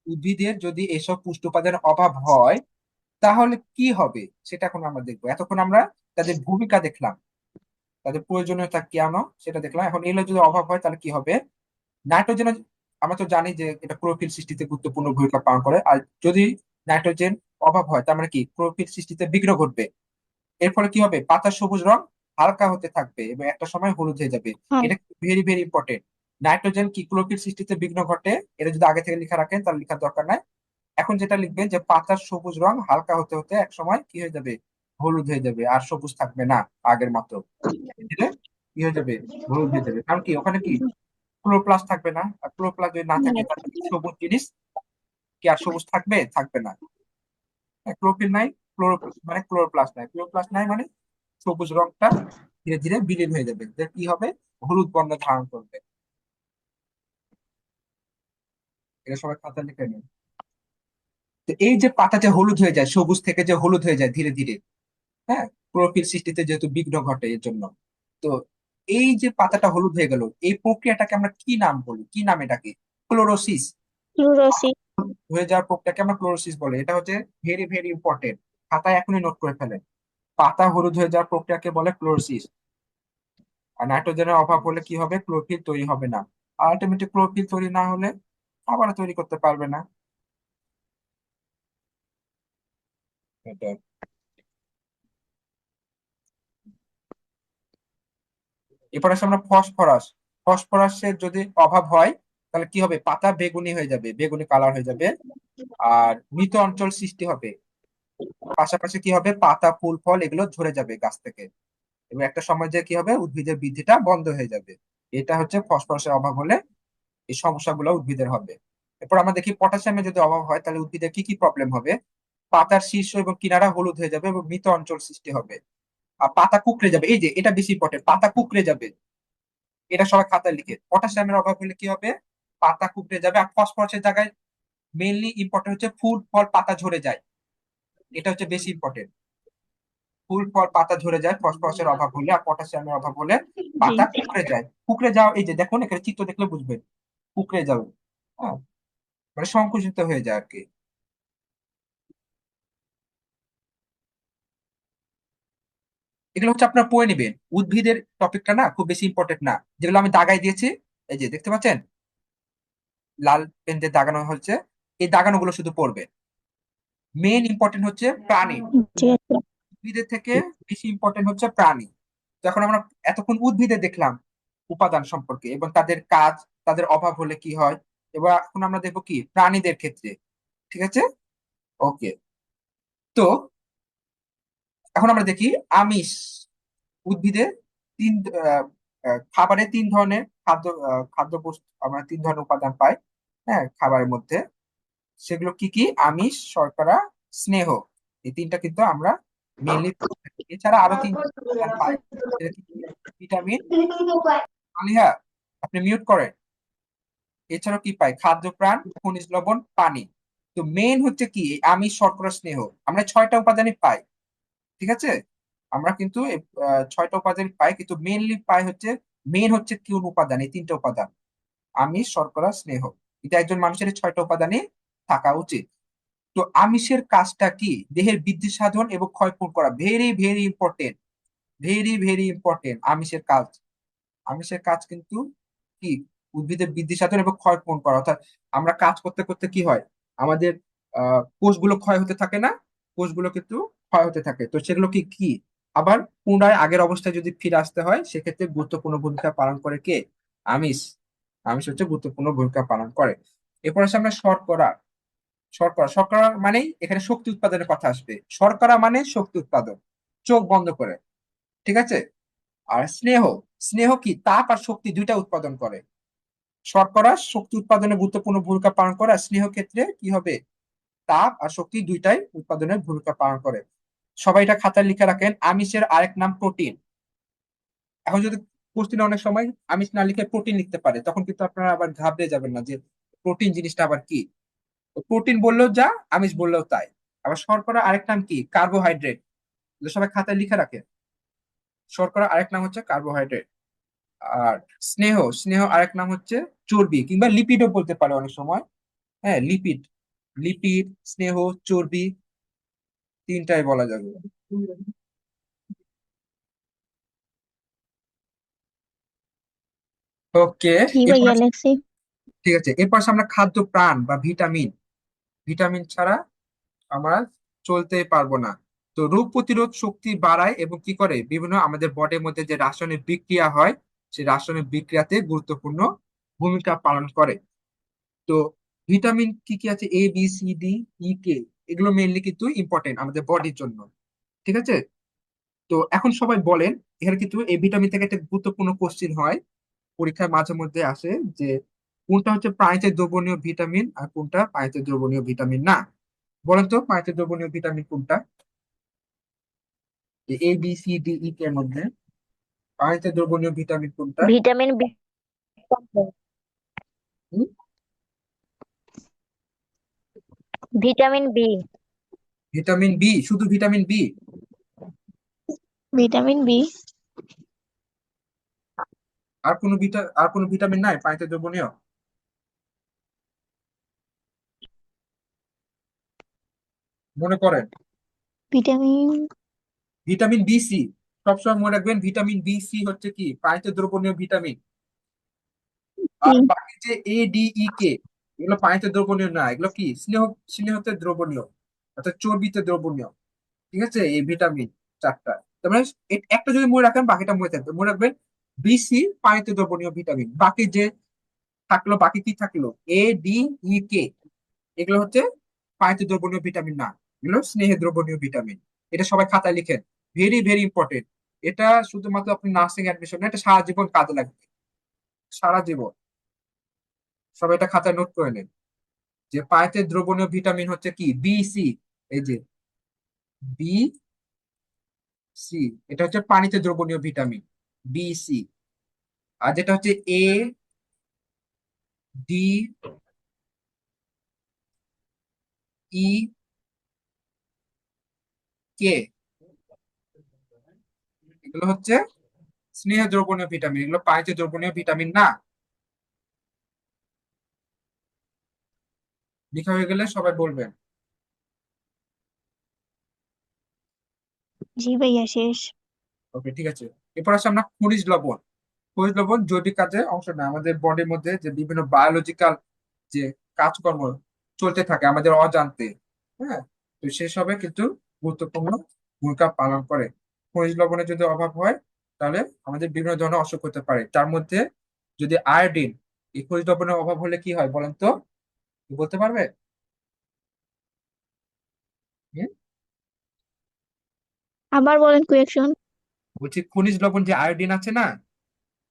উদ্ভিদের যদি এসব পুষ্টি উপাদানের অভাব হয় তাহলে কি হবে সেটা এখন আমরা দেখবো। এতক্ষণ আমরা তাদের ভূমিকা দেখলাম, তাদের প্রয়োজনীয়তা কেন সেটা দেখলাম। এখন এগুলো যদি অভাব হয় তাহলে কি হবে। নাইট্রোজেনের, আমরা তো জানি যে এটা ক্লোরোফিল সৃষ্টিতে গুরুত্বপূর্ণ ভূমিকা পালন করে। আর যদি নাইট্রোজেন অভাব হয় তার মানে কি ক্লোরোফিল সৃষ্টিতে বিঘ্ন ঘটবে। এর ফলে কি হবে, পাতার সবুজ রং হালকা হতে থাকবে এবং একটা সময় হলুদ হয়ে যাবে। হ্যাঁ, এটা ভেরি ভেরি ইম্পর্টেন্ট। নাইট্রোজেন কি ক্লোরোফিল সৃষ্টিতে বিঘ্ন ঘটে, এটা যদি আগে থেকে লেখা রাখেন তাহলে লেখার দরকার নাই। এখন যেটা লিখবেন যে পাতার সবুজ রং হালকা হতে হতে এক সময় কি হয়ে যাবে, হলুদ হয়ে যাবে, আর সবুজ থাকবে না আগের মতো। ধীরে কি হয়ে যাবে, হলুদ হয়ে যাবে। কারণ কি ওখানে কি ক্লোরোপ্লাস্ট থাকবে না, আর ক্লোরোপ্লাস্ট যদি না থাকে তাহলে কি সবুজ জিনিস কি আর সবুজ থাকবে, থাকবে না। ক্লোরোফিল নাই, ক্লোরো মানে ক্লোরোপ্লাস্ট নাই, ক্লোরোপ্লাস্ট নাই মানে সবুজ রংটা ধীরে ধীরে বিলীন হয়ে যাবে, যে কি হবে, হলুদ বর্ণ ধারণ করবে। এটা সবাই খাতা লিখে নিন। তো এই যে পাতা যে হলুদ হয়ে যায়, সবুজ থেকে যে হলুদ হয়ে যায় ধীরে ধীরে, হ্যাঁ, ক্লোরোফিল সৃষ্টিতে যেহেতু বিঘ্ন ঘটে এর জন্য। তো এই যে পাতাটা হলুদ হয়ে গেল, এই প্রক্রিয়াটাকে আমরা কি নাম বলি, কি নাম এটাকে? ক্লোরোসিস। ফ্লুরোসিস। হয়ে যাওয়ার প্রক্রিয়াকে আমরা ক্লোরোসিস বলি। এটা হচ্ছে ভেরি ভেরি ইম্পর্টেন্ট, খাতায় এখনই নোট করে ফেলেন। পাতা হলুদ হয়ে যাওয়ার প্রক্রিয়াকে বলে ক্লোরোসিস। আর নাইট্রোজেনের অভাব হলে কি হবে, ক্লোরোফিল তৈরি হবে না। আলটিমেটলি ক্লোরোফিল তৈরি না হলে আবার তৈরি করতে পারবে না। এটা এরপর আসে আমরা ফসফরাস। ফসফরাসের যদি অভাব হয় তাহলে কি হবে, পাতা বেগুনি হয়ে যাবে, বেগুনি কালার হয়ে যাবে, আর মৃত অঞ্চল সৃষ্টি হবে। পাশাপাশি কি হবে, পাতা ফুল ফল এগুলো ঝরে যাবে গাছ থেকে, এবং একটা সময় যে কি হবে, উদ্ভিদের বৃদ্ধিটা বন্ধ হয়ে যাবে। এটা হচ্ছে ফসফরাসের অভাব হলে এই সমস্যাগুলো উদ্ভিদের হবে। এরপর আমরা দেখি পটাশিয়ামের যদি অভাব হয় তাহলে উদ্ভিদের কি কি প্রবলেম হবে। পাতার শীর্ষ এবং কিনারা হলুদ হয়ে যাবে এবং মৃত অঞ্চল সৃষ্টি হবে। আর পাতা কুঁকড়ে যাবে, এই যে এটা বেশি ইম্পর্টেন্ট, পাতা কুঁকড়ে যাবে। এটা সবাই খাতায় লিখে, পটাশিয়ামের অভাব হলে কি হবে, পাতা কুঁকড়ে যাবে। আর ফসফরাসের জায়গায় মেইনলি ইম্পর্টেন্ট হচ্ছে ফুল ফল পাতা ঝরে যায়, এটা হচ্ছে বেশি ইম্পর্টেন্ট। ফুল ফল পাতা ঝরে যায় ফসফরাসের অভাব হলে, আর পটাশিয়ামের অভাব হলে জি। পাতা কুঁকড়ে যায়। কুঁকড়ে যাওয়া, এই যে দেখুন এখানে চিত্র দেখলে বুঝবেন, কুঁকড়ে যাবে, হ্যাঁ, মানে সংকুচিত হয়ে যায় আর কি। এগুলো হচ্ছে আপনারা পড়ে নেবেন, উদ্ভিদের টপিকটা না খুব বেশি ইম্পর্টেন্ট না। যেগুলো আমি দাগাই দিয়েছি, এই যে দেখতে পাচ্ছেন লাল পেন দিয়ে দাগানো হচ্ছে, এই দাগানোগুলো শুধু পড়বে। মেইন ইম্পর্টেন্ট হচ্ছে প্রাণী, ঠিক আছে। উদ্ভিদের থেকে বেশি ইম্পর্টেন্ট হচ্ছে প্রাণী। তো এখন আমরা এতক্ষণ উদ্ভিদে দেখলাম উপাদান সম্পর্কে এবং তাদের কাজ, তাদের অভাব হলে কি হয়। এবার এখন আমরা দেখবো কি প্রাণীদের ক্ষেত্রে, ঠিক আছে? ওকে। তো এখন আমরা দেখি আমিষ। উদ্ভিদে তিন খাবারে তিন ধরনের খাদ্য বস্তু, আমরা তিন ধরনের উপাদান পাই, হ্যাঁ, খাবারের মধ্যে। সেগুলো কি কি, আমিষ, শর্করা, স্নেহ। এই তিনটা কিন্তু আমরা মেনলি, এছাড়া আরো তিন উপাদান পাই, যেটা কি ভিটামিন। আলিহা, আপনি মিউট করেন। এছাড়াও কি পাই, খাদ্য প্রাণ, খনিজ লবণ, পানি। তো মেইন হচ্ছে কি এই আমিষ, শর্করা, স্নেহ, আমরা ছয়টা উপাদানই পাই, ঠিক আছে? আমরা কিন্তু এই, ছয়টা উপাদান পাই, কিন্তু মেইনলি পাই হচ্ছে মেইন হচ্ছে কোন উপাদান? এই তিনটা উপাদান: আমিষ, শর্করা, স্নেহ। এটা একজন মানুষের এই ছয়টা উপাদানই থাকা উচিত। তো আমিষের কাজটা কি? দেহের বৃদ্ধি সাধন এবং ক্ষয়পূরণ করা। Very very important, very very important আমিষের কাজ। আমিষের কাজ কিন্তু কি? উদ্ভিদের বৃদ্ধি সাধন এবং ক্ষয় পূরণ করা। অর্থাৎ আমরা কাজ করতে করতে কি হয়, আমাদের কোষগুলো ক্ষয় হতে থাকে না? কোষগুলো কিন্তু ক্ষয় হতে থাকে, তো সেগুলো কি কি আবার পুনরায় আগের অবস্থায় যদি ফিরে আসতে হয়, সেক্ষেত্রে গুরুত্বপূর্ণ ভূমিকা পালন করে কে? আমিষ। আমিষ হচ্ছে গুরুত্বপূর্ণ ভূমিকা পালন করে। এরপর আসে আমরা শর্করা। শর্করা, শর্করা মানেই এখানে শক্তি উৎপাদনের কথা আসবে। শর্করা মানে শক্তি উৎপাদন, চোখ বন্ধ করে। ঠিক আছে? আর স্নেহ, স্নেহ কি? তাপ আর শক্তি দুইটা উৎপাদন করে। শর্করা শক্তি উৎপাদনে গুরুত্বপূর্ণ ভূমিকা পালন করে, আর স্নেহ ক্ষেত্রে কি হবে? তাপ আর শক্তি দুইটাই উৎপাদনের ভূমিকা পালন করে। সবাই এটা খাতায় লিখে রাখেন। আমিষের আরেক নাম প্রোটিন। এখন যদি কোশ্চেনে অনেক সময় আমিষ না লিখে প্রোটিন লিখতে পারে, তখন কিন্তু আপনারা আবার ঘাবড়ে যাবেন না যে প্রোটিন জিনিসটা আবার কি। প্রোটিন বললেও যা, আমিষ বললেও তাই। আবার শর্করা আরেক নাম কি? কার্বোহাইড্রেট। সবাই খাতায় লিখে রাখে। শর্করা আরেক নাম হচ্ছে কার্বোহাইড্রেট। আর স্নেহ, স্নেহ আরেক নাম হচ্ছে চর্বি, কিংবা লিপিডও বলতে পারে অনেক সময়। হ্যাঁ, লিপিড। লিপিড, স্নেহ, চর্বি, তিনটাই বলা যাবে। ওকে। জি এরপর ভাইয়া লেখছি। ঠিক আছে, এরপর আসে আমরা খাদ্য প্রাণ বা ভিটামিন। ভিটামিন ছাড়া আমরা চলতেই পারবো না। তো রোগ প্রতিরোধ শক্তি বাড়ায় এবং কি করে, বিভিন্ন আমাদের বডির মধ্যে যে রাসায়নিক বিক্রিয়া হয়, সেই রাসায়নিক বিক্রিয়াতে গুরুত্বপূর্ণ ভূমিকা পালন করে। তো ভিটামিন কি কি আছে? এ বি সি ডি ই কে। এগুলো মেইনলি কিন্তু ইম্পর্টেন্ট আমাদের বডির জন্য। ঠিক আছে? তো এখন সবাই বলেন, এখানে কিন্তু এই ভিটামিন থেকে একটা গুরুত্বপূর্ণ কোশ্চিন হয়, পরীক্ষায় মাঝে মধ্যে আসে, যে কোনটা হচ্ছে পানিতে দ্রবণীয় ভিটামিন আর কোনটা পানিতে দ্রবণীয় ভিটামিন না। বলেন তো, পানিতে দ্রবণীয় ভিটামিন কোনটা? A B C D E K এর মধ্যে পানিতে দ্রবণীয় ভিটামিন কোনটা? Vitamin B complex. হুম? Vitamin B. Vitamin B? শুধু ভিটামিন বি? Vitamin B. আর কোনো ভিটামিন নাই পানিতে দ্রবণীয়? মনে করেন। Vitamin vitamin B C. সবসময় মনে রাখবেন, ভিটামিন বি সি হচ্ছে কি? পানিতে দ্রবণীয় ভিটামিন। সি। আর বাকি যে এ ডি ই কে, এগুলো পানিতে দ্রবণীয় না, এগুলো কি? স্নেহ, স্নেহতে দ্রবণীয়, অর্থাৎ চর্বিতে দ্রবণীয়। ঠিক আছে? এই ভিটামিন চারটা। তার মানে একটা যদি মনে রাখেন, বাকিটা মনে থাকবে। মনে রাখবেন, বিসি পানিতে দ্রবণীয় ভিটামিন। বাকি যে থাকলো, বাকি কি থাকলো? এ ডি ই কে, এগুলো হচ্ছে পানিতে দ্রবণীয় ভিটামিন না, এগুলো স্নেহে দ্রবণীয় ভিটামিন। এটা সবাই খাতায় লিখেন। Very very important. এটা শুধুমাত্র আপনি নার্সিং অ্যাডমিশন না, এটা সারা জীবন কাজে লাগবে, সারা জীবন। সবাই এটা খাতায় নোট করে নেন, যে পানিতে দ্রবণীয় ভিটামিন হচ্ছে কি? B C. এই যে বি সি, এটা হচ্ছে পানিতে দ্রবণীয় ভিটামিন, বি সি। আর যেটা হচ্ছে এ ডি ই কে, এগুলো হচ্ছে স্নেহ দ্রবণীয় ভিটামিন, এগুলো পানিতে দ্রবণীয় ভিটামিন না। লেখা হয়ে গেলে সবাই বলবেন। জি ভাইয়া শেষ। ওকে, ঠিক আছে। এরপর আসে আমরা খনিজ লবণ। খনিজ লবণ জৈবিক কাজে অংশ নেয়, আমাদের বডির মধ্যে যে বিভিন্ন বায়োলজিক্যাল যে কাজকর্ম চলতে থাকে আমাদের অজান্তে। হ্যাঁ, তো সেসবে কিন্তু গুরুত্বপূর্ণ ভূমিকা পালন করে। খনিজ লবণের যদি অভাব হয়, তাহলে আমাদের বিভিন্ন ধরনের অসুখ হতে পারে। তার মধ্যে যদি আয়োডিন, এই খনিজ লবণের অভাব হলে কি হয় বলেন তো? কি বলতে পারবে? হুম? আবার বলেন কোয়েকশন। বলছি, খনিজ লবণ যে আয়োডিন আছে না,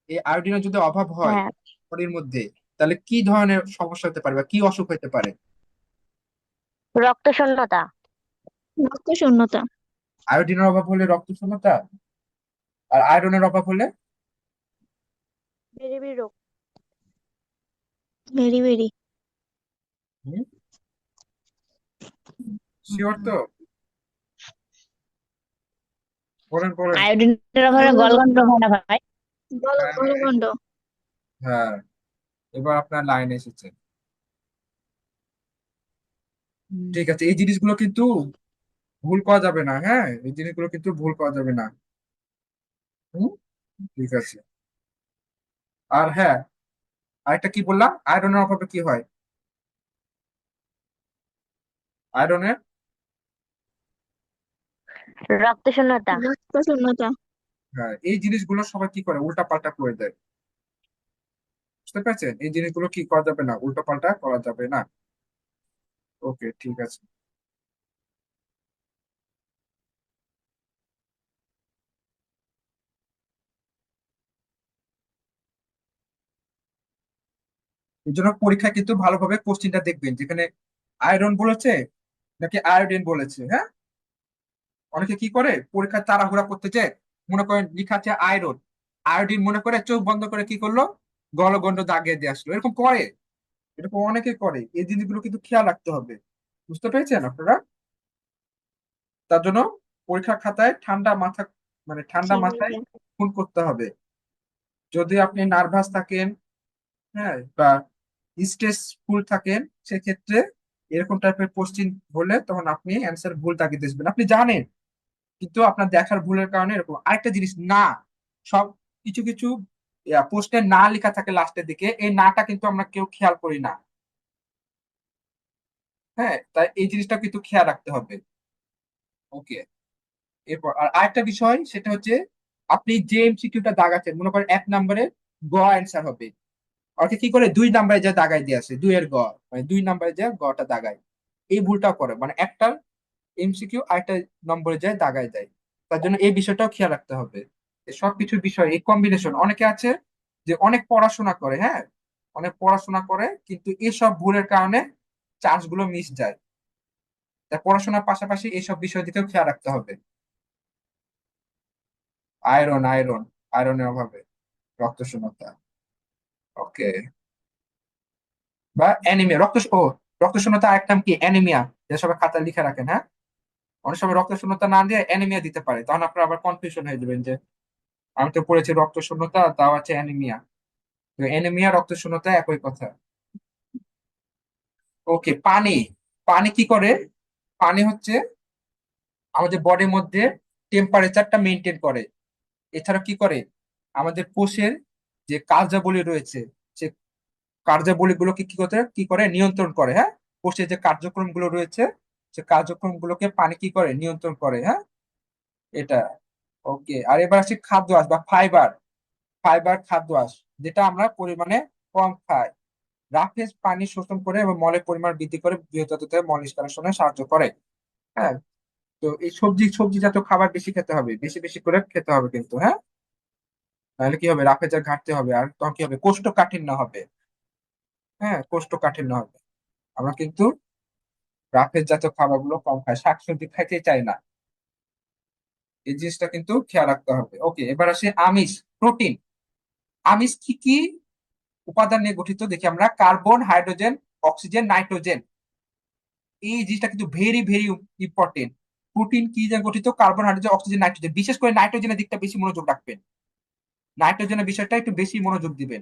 এই আয়োডিনের যদি অভাব হয় হ্যাঁ। বডির মধ্যে, তাহলে কি ধরনের সমস্যা হতে পারে বা কি অসুখ হতে পারে? রক্ত শূন্যতা। রক্ত শূন্যতা। আয়োডিনের অভাব হলে রক্ত শূন্যতা, আর আয়রনের অভাব হলে? ভেরি ভেরি রোগ। Very very. শিওর তো? বলেন বলেন। আয়োডিনের অভাবে গলগন্ড হয় না ভাই। হ্যাঁ, গলগণ্ড। হ্যাঁ, এবার আপনার লাইন এসেছে। ঠিক আছে, এই জিনিসগুলো কিন্তু ভুল করা যাবে না, হ্যাঁ, এই জিনিসগুলো কিন্তু ভুল করা যাবে না। হুম, ঠিক আছে। আর হ্যাঁ, আরেকটা কি বললাম, আয়রনের অভাবে কি হয়? আয়রনের, রক্ত শূন্যতা। রক্ত শূন্যতা। হ্যাঁ, এই জিনিসগুলো সবাই কি করে, উল্টা পাল্টা করে দেয়। বুঝতে পেরেছেন, এই জিনিসগুলো কি করা যাবে না, উল্টা পাল্টা করা যাবে না। ওকে, ঠিক আছে। এই জন্য পরীক্ষায় কিন্তু ভালোভাবে কোশ্চিনটা দেখবেন, যেখানে আয়রন বলেছে নাকি আয়োডিন বলেছে, হ্যাঁ। অনেকে কি করে পরীক্ষা তাড়াহুড়া করতে যায়, মনে করেন লেখা আছে আয়রন, আয়োডিন মনে করে চোখ বন্ধ করে কি করলো, গলগন্ড দাগিয়ে দিয়ে আসলো, এরকম করে। এরকম অনেকে করে, এই জিনিসগুলো কিন্তু খেয়াল রাখতে হবে। বুঝতে পেরেছেন আপনারা? তার জন্য পরীক্ষার খাতায় ঠান্ডা মাথা, মানে ঠান্ডা জি মাথায় ভাইয়া। খুন করতে হবে। যদি আপনি নার্ভাস থাকেন, হ্যাঁ, বা স্ট্রেসফুল থাকেন, সেক্ষেত্রে এরকম টাইপের কোশ্চিন হলে তখন আপনি অ্যান্সার ভুল দাগিয়ে দিবেন, আপনি জানেন, কিন্তু আপনার দেখার ভুলের কারণে এরকম। আরেকটা জিনিস, না, সব কিছু কিছু প্রশ্নে না লেখা থাকে লাস্টের দিকে, এই নাটা কিন্তু আমরা কেউ খেয়াল করি না। হ্যাঁ, তাই এই জিনিসটা কিন্তু খেয়াল রাখতে হবে। ওকে, এরপর আর আরেকটা বিষয়, সেটা হচ্ছে আপনি যে এমসিকিউটা দাগাচ্ছেন, মনে করেন 1 নম্বরে গ অ্যান্সার হবে, অর্থাৎ কি করে 2 নম্বরে যা দাগাই দিয়ে আসে, 2 এর গ, মানে 2 নম্বরে যা গটা দাগায়, এই ভুলটাও করে, মানে একটা এমসিকিউ আরেকটা নম্বরে যায় দাগায় দেয়। তার জন্য এই বিষয়টাও খেয়াল রাখতে হবে। এই সবকিছুর বিষয়, এই কম্বিনেশন, অনেকে আছে যে অনেক পড়াশোনা করে, হ্যাঁ, অনেক পড়াশোনা করে, কিন্তু এসব ভুলের কারণে চান্স গুলো মিস যায়। তাই পড়াশোনার পাশাপাশি এইসব বিষয় দিকেও খেয়াল রাখতে হবে। আয়রন, আয়রন, আয়রনের অভাবে রক্ত শূন্যতা। ওকে, বা অ্যানিমিয়া, রক্ত শূন্যতা আরেক নাম কি, অ্যানিমিয়া, যে সবাই খাতায় লিখে রাখেন, হ্যাঁ। অনেক সময় রক্ত শূন্যতা না দিয়ে অ্যানিমিয়া দিতে পারে, তখন আপনার আবার কনফিউশন হয়ে যাবেন যে আমি তো পড়েছি রক্ত শূন্যতা, তাও আছে অ্যানিমিয়া। তো অ্যানিমিয়া রক্ত শূন্যতা একই কথা। ওকে, পানি, পানি কি করে, পানি হচ্ছে আমাদের বডির মধ্যে টেম্পারেচারটা মেনটেন করে। এছাড়া কি করে, আমাদের কোষের যে কার্যাবলী রয়েছে, সে কার্যাবলী গুলোকে কি করে নিয়ন্ত্রণ করে, হ্যাঁ। কোষের যে কার্যক্রম গুলো রয়েছে, সে কার্যক্রম গুলোকে পানি কি করে, নিয়ন্ত্রণ করে, হ্যাঁ। এটা। ওকে, আর এবার আসি খাদ্য আঁশ বা ফাইবার। ফাইবার খাদ্য আঁশ, যেটা আমরা পরিমাণে কম খাই। রাফেজ পানি শোষণ করে এবং মলের পরিমাণ বৃদ্ধি করে বৃহৎ থেকে মল নিষ্কাশনে সাহায্য করে, হ্যাঁ। তো এই সবজি সবজি জাতীয় খাবার বেশি খেতে হবে, বেশি বেশি করে খেতে হবে কিন্তু, হ্যাঁ। তাহলে কি হবে, রাফেজের ঘাটতি হবে, আর তখন কি হবে, কোষ্ঠকাঠিন্য হবে। হ্যাঁ, কোষ্ঠকাঠিন্য হবে। আমরা কিন্তু রাফেজ জাতীয় খাবারগুলো কম খাই, শাকসবজি খাইতে চাই না। এই জিনিসটা কিন্তু খেয়াল রাখতে হবে। ওকে, এবার আসি আমিষ, প্রোটিন। আমিষ কি কি উপাদান নিয়ে গঠিত দেখি আমরা, কার্বন, হাইড্রোজেন, অক্সিজেন, নাইট্রোজেন। এই জিনিসটা কিন্তু ভেরি ভেরি ইম্পর্টেন্ট। প্রোটিন কি দিয়ে গঠিত, কার্বন, হাইড্রোজেন, অক্সিজেন, নাইট্রোজেন, বিশেষ করে নাইট্রোজেনের দিকটা বেশি মনোযোগ রাখবেন। নাইট্রোজেনের বিষয়টা একটু বেশি মনোযোগ দিবেন।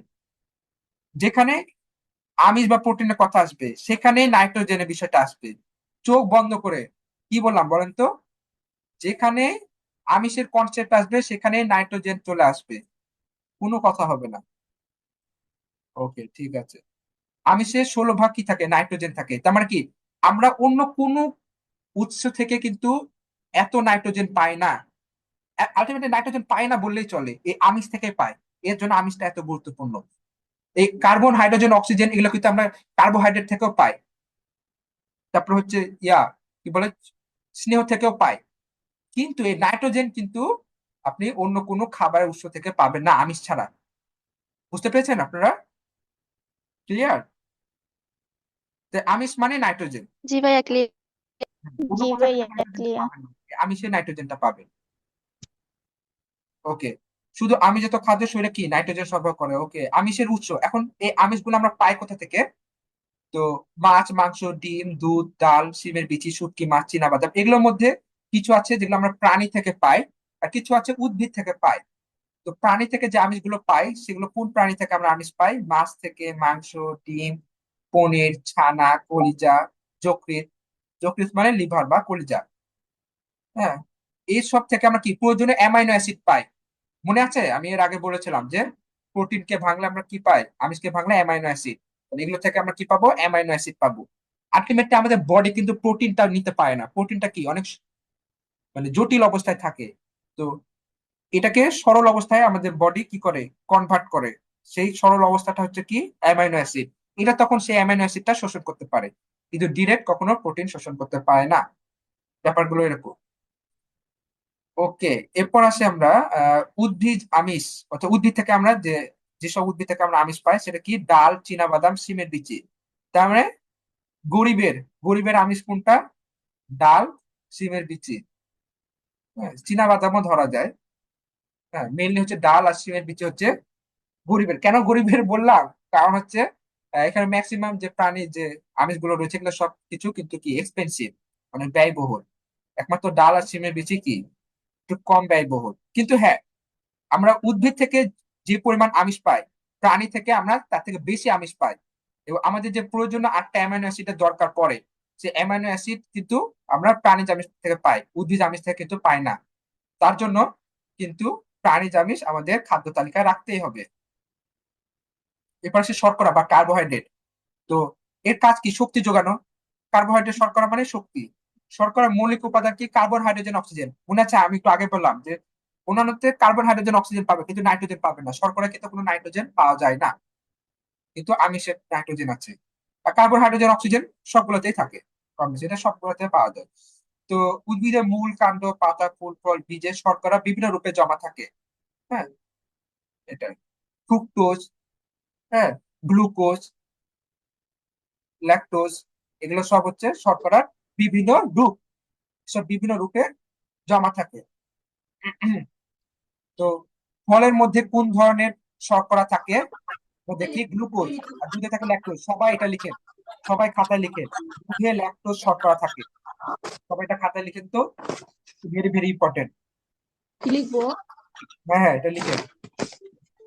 যেখানে আমিষ বা প্রোটিনের কথা আসবে, সেখানে নাইট্রোজেনের বিষয়টা আসবে। চোখ বন্ধ করে, কি বললাম বলেন তো, যেখানে আমিষের কনসেপ্ট আসবে সেখানে নাইট্রোজেন চলে আসবে, কোনো কথা হবে না। ওকে, ঠিক আছে। আমিষের 16 ভাগ কি থাকে, নাইট্রোজেন থাকে, তার মানে কি আমরা অন্য কোনো উৎস থেকে কিন্তু এত নাইট্রোজেন পাই না। আলটিমেটলি নাইট্রোজেন পাই না বললেই চলে, এই আমিষ থেকে পাই। এর জন্য আমিষটা এত গুরুত্বপূর্ণ। এই কার্বন, হাইড্রোজেন, অক্সিজেন এগুলো কিন্তু আমরা কার্বোহাইড্রেট থেকেও পাই। তারপর হচ্ছে কি বলে, স্নেহ থেকেও পাই। কিন্তু এই নাইট্রোজেন কিন্তু আপনি অন্য কোনো খাবারের উৎস থেকে পাবেন না আমিষ ছাড়া। বুঝতে পেরেছেন আপনারা? ক্লিয়ার? আমিষ মানে নাইট্রোজেন, জি ভাইয়া, ক্লিয়ার। অন্য জি কোথা থেকে ভাইয়া, নাইট্রোজেনটা ক্লিয়ার। পাবেন না, আমিষে নাইট্রোজেনটা পাবেন। ওকে, শুধু আমিষজাত খাদ্য শরীরে কি নাইট্রোজেন সরবরাহ করে। ওকে, আমিষের উৎস, এখন এই আমিষগুলো আমরা পাই কোথা থেকে? তো মাছ, মাংস, ডিম, দুধ, ডাল, শিমের বিচি, শুটকি মাছ, চীনাবাদাম, এগুলোর মধ্যে কিছু আছে যেগুলো আমরা প্রাণী থেকে পাই, আর কিছু আছে উদ্ভিদ থেকে পাই। তো প্রাণী থেকে যে আমিষগুলো পাই সেগুলো কোন প্রাণী থেকে আমরা আমিষ পাই? মাছ থেকে মাংস, ডিম, পনির, ছানা, কলিজা, যকৃৎ। যকৃৎ মানে লিভার বা কলিজা। হ্যাঁ, এই সব থেকে আমরা কি প্রয়োজনীয় অ্যামাইনো অ্যাসিড পাই। মনে আছে আমি এর আগে বলেছিলাম যে প্রোটিনকে ভাঙলে আমরা কি পাই? আমিষকে ভাঙলে অ্যামাইনো অ্যাসিড। এগুলো থেকে আমরা কি পাবো? অ্যামাইনো অ্যাসিড পাবো। আলটিমেটলি আমাদের বডি কিন্তু প্রোটিনটা নিতে পারে না। প্রোটিনটা কি অনেক মানে জটিল অবস্থায় থাকে। তো এটাকে সরল অবস্থায় আমাদের বডি কি করে? কনভার্ট করে। সেই সরল অবস্থাটা হচ্ছে কি? Amino acid. এটা তখন সেই অ্যামাইনো অ্যাসিডটা শোষণ করতে পারে, কিন্তু ডিরেক্ট কখনো প্রোটিন শোষণ করতে পারে না। ব্যাপারগুলো এরকম। ওকে, এরপর আসে আমরা উদ্ভিদ আমিষ, অর্থাৎ উদ্ভিদ থেকে আমরা যেসব উদ্ভিদ থেকে আমরা আমিষ পাই সেটা কি? ডাল, চীনা বাদাম, সিমের বিচি। তার মানে গরিবের গরিবের আমিষ কোনটা? ডাল, সিমের বিচি। হ্যাঁ, চীনা বাদামও ধরা যায়। হ্যাঁ, মেইনলি হচ্ছে ডাল আর সিমের বিচি হচ্ছে গরিবের। কেন গরিবের বললাম? কারণ হচ্ছে এখানে ম্যাক্সিমাম যে প্রাণী যে আমিষগুলো রয়েছে এগুলো সব কিছু কিন্তু কি এক্সপেন্সিভ, মানে ব্যয়বহুল। একমাত্র ডাল আর সিমের বিচি কি একটু কম ব্যয়বহুল। কিন্তু হ্যাঁ, আমরা উদ্ভিদ থেকে যে পরিমাণ আমিষ পাই, প্রাণী থেকে আমরা তার থেকে বেশি আমিষ পাই। এবং আমাদের যে প্রয়োজনীয় 8টা অ্যামাইনো অ্যাসিডের দরকার পড়ে, সে অ্যামাইনো অ্যাসিড কিন্তু আমরা প্রাণীজ আমিষ থেকে পাই, উদ্ভিদ আমিষ থেকে কিন্তু পাই না। তার জন্য কিন্তু প্রাণীজ আমিষ আমাদের খাদ্য তালিকায় রাখতেই হবে। এরপর সে শর্করা বা কার্বোহাইড্রেট। তো এর কাজ কি? শক্তি যোগানো। কার্বোহাইড্রেট, শর্করা মানে শক্তি। শর্করার মৌলিক উপাদান কি? Carbon, hydrogen, oxygen. মনে আছে আমি একটু আগে বললাম যে অন্যান্যতে কার্বন, হাইড্রোজেন, অক্সিজেন পাবে কিন্তু নাইট্রোজেন পাবে না। শর্করা কিন্তু কোনো নাইট্রোজেন পাওয়া যায় না, কিন্তু আমিষে নাইট্রোজেন আছে। আর কার্বন, হাইড্রোজেন, অক্সিজেন সবগুলোতেই থাকে, কম বেশি এটা সবগুলোতে পাওয়া যায়। তো উদ্ভিদের মূল, কাণ্ড, পাতা, ফুল, ফল, বীজে শর্করা বিভিন্ন রূপে জমা থাকে। হ্যাঁ, এটা ফ্রুক্টোজ, হ্যাঁ, গ্লুকোজ, ল্যাকটোজ, এগুলো সব হচ্ছে শর্করার বিভিন্ন রূপ। সব বিভিন্ন রূপে জমা থাকে। তো ফলের মধ্যে কোন ধরনের শর্করা থাকে? মধ্যে কি? গ্লুকোজ। আর দুধে থাকে ল্যাকটোজ। সবাই এটা লিখেন, সবাই খাতায় লিখেন, দুধে ল্যাকটোজ শর্করা থাকে। সবাই এটা খাতায় লিখেন তো, ভেরি ভেরি ইম্পর্টেন্ট। কি লিখবো? হ্যাঁ হ্যাঁ, এটা লিখেন।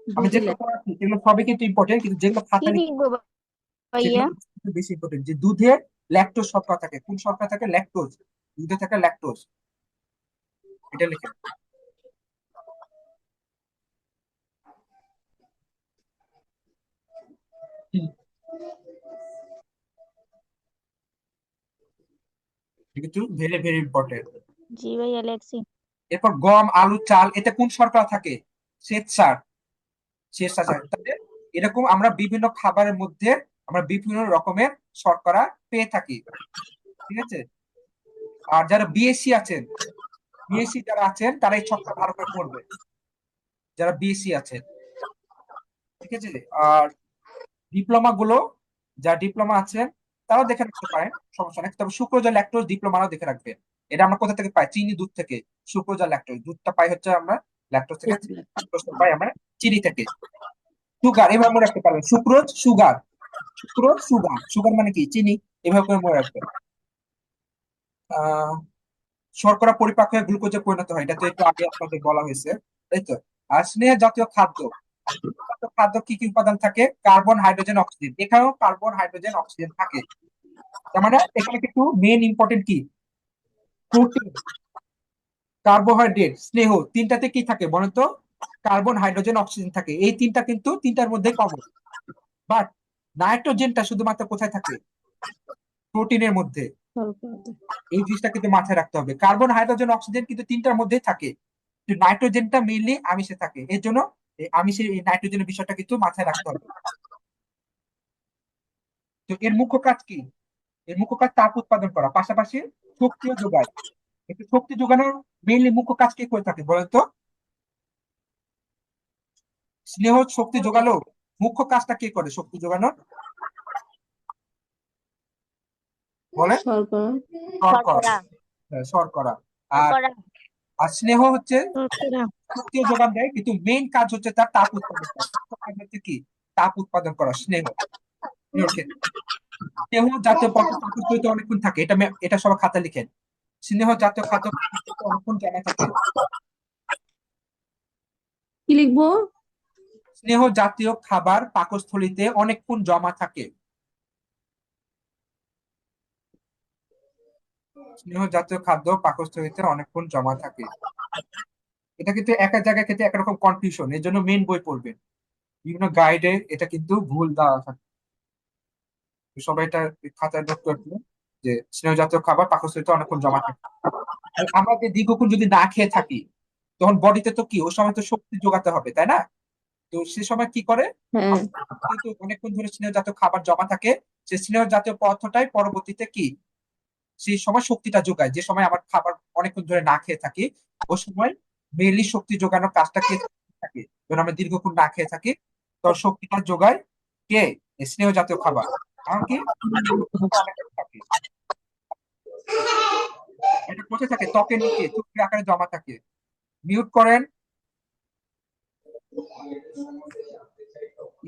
আমি দুধে যেগুলো পড়াচ্ছি সেগুলো সবই কিন্তু ইম্পর্টেন্ট, কিন্তু যেগুলো কি খাতায় লিখেন লিখবো সেগুলো ভাইয়া? একটু বেশি ইম্পর্টেন্ট। যে দুধে ল্যাকটোজ শর্করা থাকে, কোন শর্করা থাকে? ল্যাকটোজ। দুধে থাকে ল্যাকটোজ, এটা লিখেন। হুম, এটা কিন্তু ভেরি ভেরি ইম্পর্টেন্ট। জি ভাইয়া লেখছি। এরপর গম, আলু, চাল, এতে কোন শর্করা থাকে? শ্বেতসার। শ্বেতসার থাকে। তাহলে এরকম আমরা বিভিন্ন খাবারের মধ্যে আমরা বিভিন্ন রকমের শর্করা পেয়ে থাকি। ঠিক আছে। আর যারা বিএসসি আছেন, বিএসসি যারা আছেন তারা এই ছকটা ভালো করে পড়বে, যারা বিএসসি আছেন। ঠিক আছে। আর ডিপ্লোমা গুলো, যারা ডিপ্লোমা আছেন তারাও দেখে রাখতে পারেন, সমস্যা নেই। তবে সুক্রোজ আর ল্যাকটোজ ডিপ্লোমারাও দেখে রাখবেন। এটা আমরা কোথা থেকে পাই? চিনি দুধ থেকে। সুক্রোজ আর ল্যাকটোজ, দুধটা পাই হচ্ছে আমরা ল্যাকটোজ থেকে, ল্যাকটোজটা পাই আমরা চিনি থেকে। সুগার এভাবে মনে রাখতে পারবেন, sucrose, sugar. Sucrose, sugar. Sugar মানে কি? চিনি। এভাবে করে মনে রাখবেন। আহ শর্করা পরিপাক হয়ে গ্লুকোজে পরিণত হয়, এটা তো একটু আগে আপনাদের বলা হয়েছে, তাই তো। আর স্নেহ জাতীয় খাদ্য, খাদ্য কি কি উপাদান থাকে? Carbon, hydrogen, oxygen. এখানেও কার্বন, হাইড্রোজেন, অক্সিজেন থাকে। তার মানে এখানে কিন্তু মেন ইম্পর্টেন্ট কি? প্রোটিন, কার্বোহাইড্রেট, স্নেহ, তিনটাতে কি থাকে বলেন তো? কার্বন, হাইড্রোজেন, অক্সিজেন থাকে। এই তিনটা কিন্তু তিনটার মধ্যে কমন। বাট নাইট্রোজেনটা শুধুমাত্র কোথায় থাকে? প্রোটিনের মধ্যে। এই জিনিসটা কিন্তু মাথায় রাখতে হবে। কার্বন, হাইড্রোজেন, অক্সিজেন কিন্তু তিনটার মধ্যেই থাকে, কিন্তু নাইট্রোজেনটা মেইনলি আমিষে থাকে। এর জন্য এই আমিষের এই নাইট্রোজেনের বিষয়টা কিন্তু মাথায় রাখতে হবে। তো এর মুখ্য কাজ কি? এর মুখ্য কাজ তাপ উৎপাদন করা, পাশাপাশি শক্তিও যোগায়। একটু শক্তি যোগানোর মেইনলি মুখ্য কাজ কি করে থাকে বলেন তো? স্নেহ শক্তি যোগালো, মুখ্য কাজটা কে করে শক্তি যোগানোর? বলেন। শর্করা। শর্করা। শর্করা। হ্যাঁ, শর্করা। আর শর্করা। আর স্নেহ হচ্ছে শর্করা। শক্তিও যোগান দেয়, কিন্তু মেইন কাজ হচ্ছে তার তাপ উৎপাদন করা। মুখ্য কাজ হচ্ছে কি? তাপ উৎপাদন করা, স্নেহ। স্নেহর ক্ষেত্রে স্নেহ জাতীয় পদার্থ পাকস্থলীতে অনেকক্ষণ থাকে, এটা সবার খাতা লিখেন। স্নেহ জাতীয় খাদ্য পাকস্থলীতে অনেকক্ষণ জমা থাকে। কি লিখবো? স্নেহ জাতীয় খাবার পাকস্থলীতে অনেকক্ষণ জমা থাকে। স্নেহ জাতীয় খাদ্য পাকস্থলীতে অনেকক্ষণ জমা থাকে। এটা কিন্তু এক এক জায়গায় ক্ষেত্রে একরকম কনফিউশন, এর জন্য মেন বই পড়বেন। বিভিন্ন গাইডে এটা কিন্তু ভুল দেওয়া থাকে। তো সবাই এটা খাতায় নোট করে দিবেন যে স্নেহ জাতীয় খাবার পাকস্থলীতে অনেকক্ষণ জমা থাকে। আর আমরা যে দীর্ঘক্ষণ যদি না খেয়ে থাকি, তখন বডিতে তো কি ওই সময় তো শক্তি যোগাতে হবে, তাই না? তো সে সময় কি করে, হ্যাঁ। যেহেতু অনেকক্ষণ ধরে স্নেহ জাতীয় খাবার জমা থাকে, সে স্নেহ জাতীয় পদার্থটাই পরবর্তীতে কি সেই সময় শক্তিটা যোগায়। যে সময় আমার খাবার অনেকক্ষণ ধরে না খেয়ে থাকি, ওই সময় মেনলি শক্তি যোগানোর কাজটা কে থাকে? যখন আমরা দীর্ঘক্ষণ না খেয়ে থাকি, তখন শক্তিটা যোগায় কে? এই স্নেহ জাতীয় খাবার। কারণ কি শক্তিটা অনেকক্ষণ থাকে। এটা কোথায় থাকে? ত্বকের নিচে চুক্তির আকারে জমা থাকে। মিউট করেন।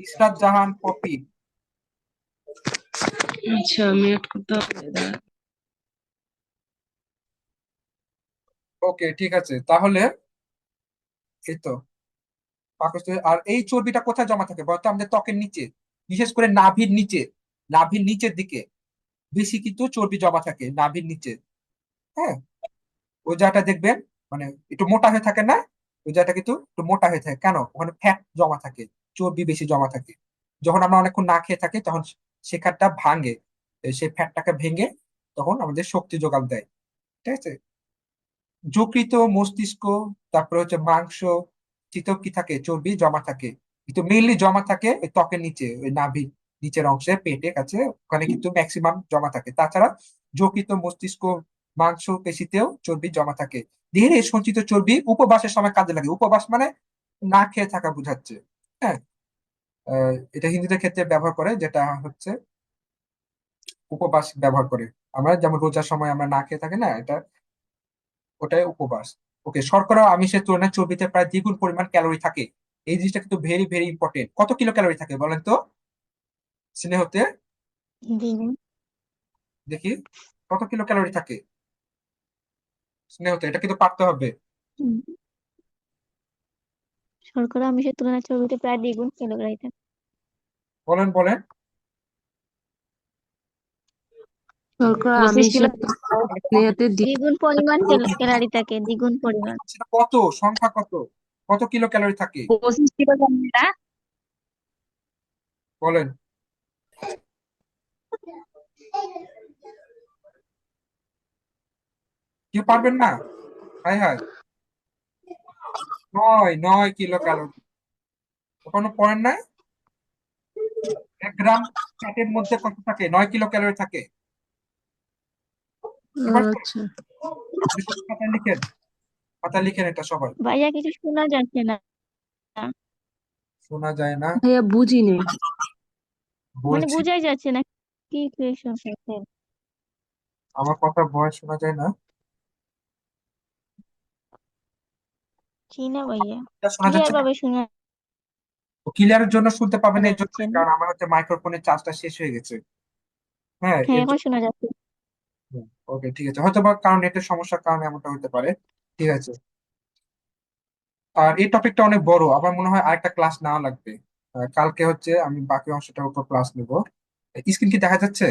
ইসরাত জাহান পপি। আচ্ছা, আমি অ্যাড করতে হবে, দাঁড়া। ওকে, ঠিক আছে তাহলে। এই তো পাকস্থলী। আর এই চর্বিটা কোথায় জমা থাকে বলতো? আমাদের ত্বকের নিচে, বিশেষ করে নাভির নিচে। নাভির নিচের দিকে বেশি কিন্তু চর্বি জমা থাকে, নাভির নিচে। হ্যাঁ, ওই জায়গাটা দেখবেন মানে একটু মোটা হয়ে থাকে না? ওই জায়গাটা কিন্তু একটু মোটা হয়ে থাকে, কেন? ওখানে ফ্যাট জমা থাকে, চর্বি বেশি জমা থাকে। যখন আমরা অনেকক্ষণ না খেয়ে থাকি, তখন শেখারটা ভাঙে, সেই ফ্যাটটাকে ভেঙে তখন আমাদের শক্তি যোগান দেয়। ঠিক আছে। যকৃত, মস্তিষ্ক, তারপরে হচ্ছে মাংস, চিতেও কি থাকে? চর্বি জমা থাকে। কিন্তু মেইনলি জমা থাকে ওই ত্বকের নিচে, ওই নাভির নিচের অংশে, পেটে কাছে, ওখানে কিন্তু ম্যাক্সিমাম জমা থাকে। তাছাড়া যকৃত, মস্তিষ্ক, মাংস পেশিতেও চর্বি জমা থাকে। দেহের এই সঞ্চিত চর্বি উপবাসের সময় কাজে লাগে। উপবাস মানে না খেয়ে থাকা বোঝাচ্ছে। হ্যাঁ, এটা হিন্দুদের ক্ষেত্রে ব্যবহার করে, যেটা হচ্ছে উপবাস ব্যবহার করে। আমরা যেমন রোজার সময় আমরা না খেয়ে থাকি না, এটা ওটাই উপবাস। ওকে, শর্করা ও আমিষের তুলনায় চর্বিতে প্রায় দ্বিগুণ পরিমাণ ক্যালোরি থাকে। এই জিনিসটা কিন্তু ভেরি ভেরি ইম্পর্টেন্ট। কত কিলো ক্যালোরি থাকে বলেন তো স্নেহতে? দ্বিগুণ। দেখি কত কিলো ক্যালোরি থাকে স্নেহতে, এটা কিন্তু পারতে হবে। হুম, শর্করা আমিষের তুলনায় চর্বিতে প্রায় দ্বিগুণ ক্যালোরি থাকে। বলেন বলেন। শর্করা 25 কিলো। আমিষের স্নেহতে দ্বিগুণ পরিমাণ ক্যালোরি থাকে, দ্বিগুণ পরিমাণ। সেটা কত সংখ্যা, কত কত কিলো ক্যালোরি থাকে 25 কিলো ক্যালোরি। বলেন। কেউ পারবেন না? High high, 9 kilo calorie. কোনো পয়েন্ট নাই? 1 গ্রাম ফ্যাটের মধ্যে কত থাকে? 9 কিলো ক্যালোরি থাকে। এবার আচ্ছা খাতায় লিখেন, খাতায় লিখেন এটা সবাই। ভাইয়া কিছু শোনা যাচ্ছে না। শোনা যায় না? ভাইয়া, বুঝিনি। মানে বলছি, বোঝাই যাচ্ছে না কি কোয়েশ্চন করছেন। আমার কথা ভয়েস শোনা যায় না? জি না ভাইয়া, এটা শোনা ক্লিয়ার যাচ্ছে না? ভাবে শোনা ক্লিয়ারের জন্য শুনতে পাবেন এর জন্য, যাচ্ছে না। কারণ আমার হচ্ছে মাইক্রোফোনের চার্জটা শেষ হয়ে গেছে। হ্যাঁ, হ্যাঁ, এর এখন জন্য। শোনা যাচ্ছে। ওকে, ঠিক আছে, হয়তো বা কারণ নেটের সমস্যার কারণে এমনটা হতে পারে। ঠিক আছে। আর এই টপিকটা অনেক বড়, আমার মনে হয় আরেকটা ক্লাস নেওয়া লাগবে। কালকে হচ্ছে আমি বাকি অংশটার উপর ক্লাস নেব। স্ক্রিন কি দেখা যাচ্ছে?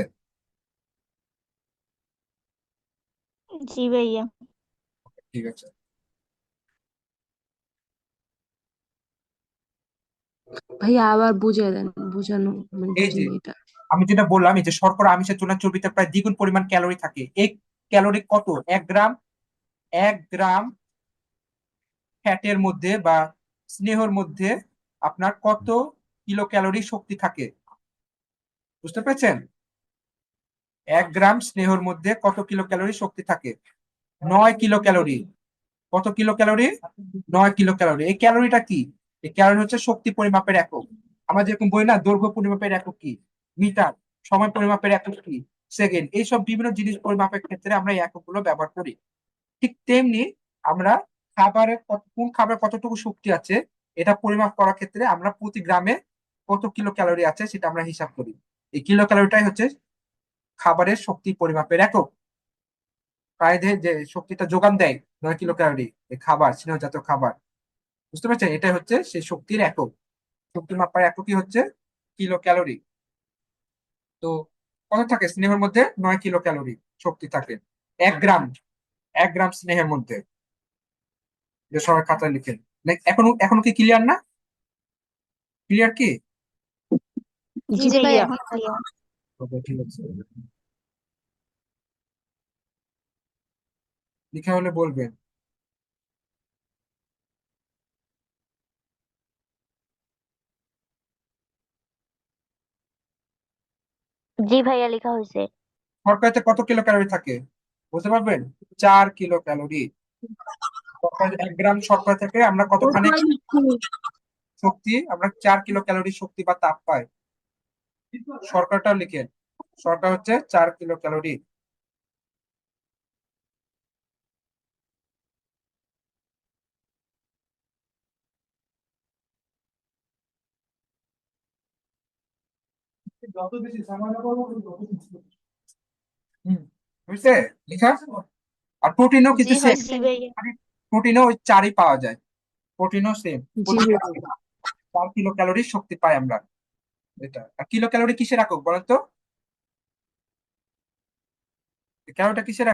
জি ভাইয়া। ঠিক আছে। ভাইয়া, আবার বুঝিয়ে দেন, বুঝানো মানে এই যে বুঝিনি এটা। আমি যেটা বললাম, এই যে শর্করা আমিষের তুলনায় চর্বিতে প্রায় দ্বিগুণ পরিমাণ ক্যালোরি থাকে। এই ক্যালোরি কত? 1 গ্রাম, 1 গ্রাম ফ্যাটের মধ্যে বা স্নেহর মধ্যে আপনার কত কিলো ক্যালোরি শক্তি থাকে? বুঝতে পেরেছেন? 1 গ্রাম স্নেহর মধ্যে কত কিলো ক্যালোরি শক্তি থাকে? 9 কিলো ক্যালোরি। কত কিলো ক্যালোরি? 9 kilo calorie. এই ক্যালোরিটা কি? এই ক্যালোরি হচ্ছে শক্তি পরিমাপের একক। আমরা যেরকম বলি না, দৈর্ঘ্য পরিমাপের একক কি? মিটার। সময় পরিমাপের একক কি? সেকেন্ড। এইসব বিভিন্ন জিনিস পরিমাপের ক্ষেত্রে আমরা এই এককগুলো ব্যবহার করি। ঠিক তেমনি আমরা কোন খাবারে কতটুকু শক্তি আছে এটা পরিমাপ করার ক্ষেত্রে আমরা প্রতি গ্রামে কত কিলো ক্যালোরি আছে সেটা আমরা হিসাব করি। এই কিলো ক্যালোরিটাই হচ্ছে খাবারের শক্তি পরিমাপের একক। প্রাণীদের যে শক্তিটা যোগান দেয় 9 কিলো ক্যালোরি, এই খাবার, স্নেহজাত খাবার। বুঝতে পারছেন? এটা হচ্ছে সেই শক্তির একক। শক্তি মাপার এককই হচ্ছে কিলো ক্যালোরি। তো কত থাকে স্নেহের মধ্যে? 9 কিলো ক্যালোরি শক্তি থাকে 1 গ্রাম, 1 গ্রাম স্নেহের মধ্যে। এটা সবাই খাতায় লিখেন। এখনো এখনো কি ক্লিয়ার না? ক্লিয়ার কি? জি জি ভাইয়া ভাইয়া। এখন ক্লিয়ার। ওকে, ঠিক আছে। লিখা হলে বলবেন। জি ভাইয়া লেখা হয়েছে। শর্করাতে কত কিলো ক্যালোরি থাকে বলতে পারবেন? 4 কিলো ক্যালোরি। 1 গ্রাম শর্করা থেকে আমরা কতখানি শক্তি, আমরা 4 কিলো ক্যালোরি শক্তি বা তাপ পাই। শর্করাটাও লিখেন। শর্করা হচ্ছে 4 কিলো ক্যালোরি। হুম, বুঝছে লেখা? আর প্রোটিনও জি কিন্তু সেম। হয়েছে। জি ভাইয়া। প্রোটিনও ওই 4ই পাওয়া যায়। প্রোটিনও সেম। জি প্রোটিন ভাইয়া। 4 কিলো ক্যালোরি শক্তি পাই আমরা। এটা আর কিলো ক্যালোরি কিসের একক বলেন তো? ক্যালোরিটা কিসের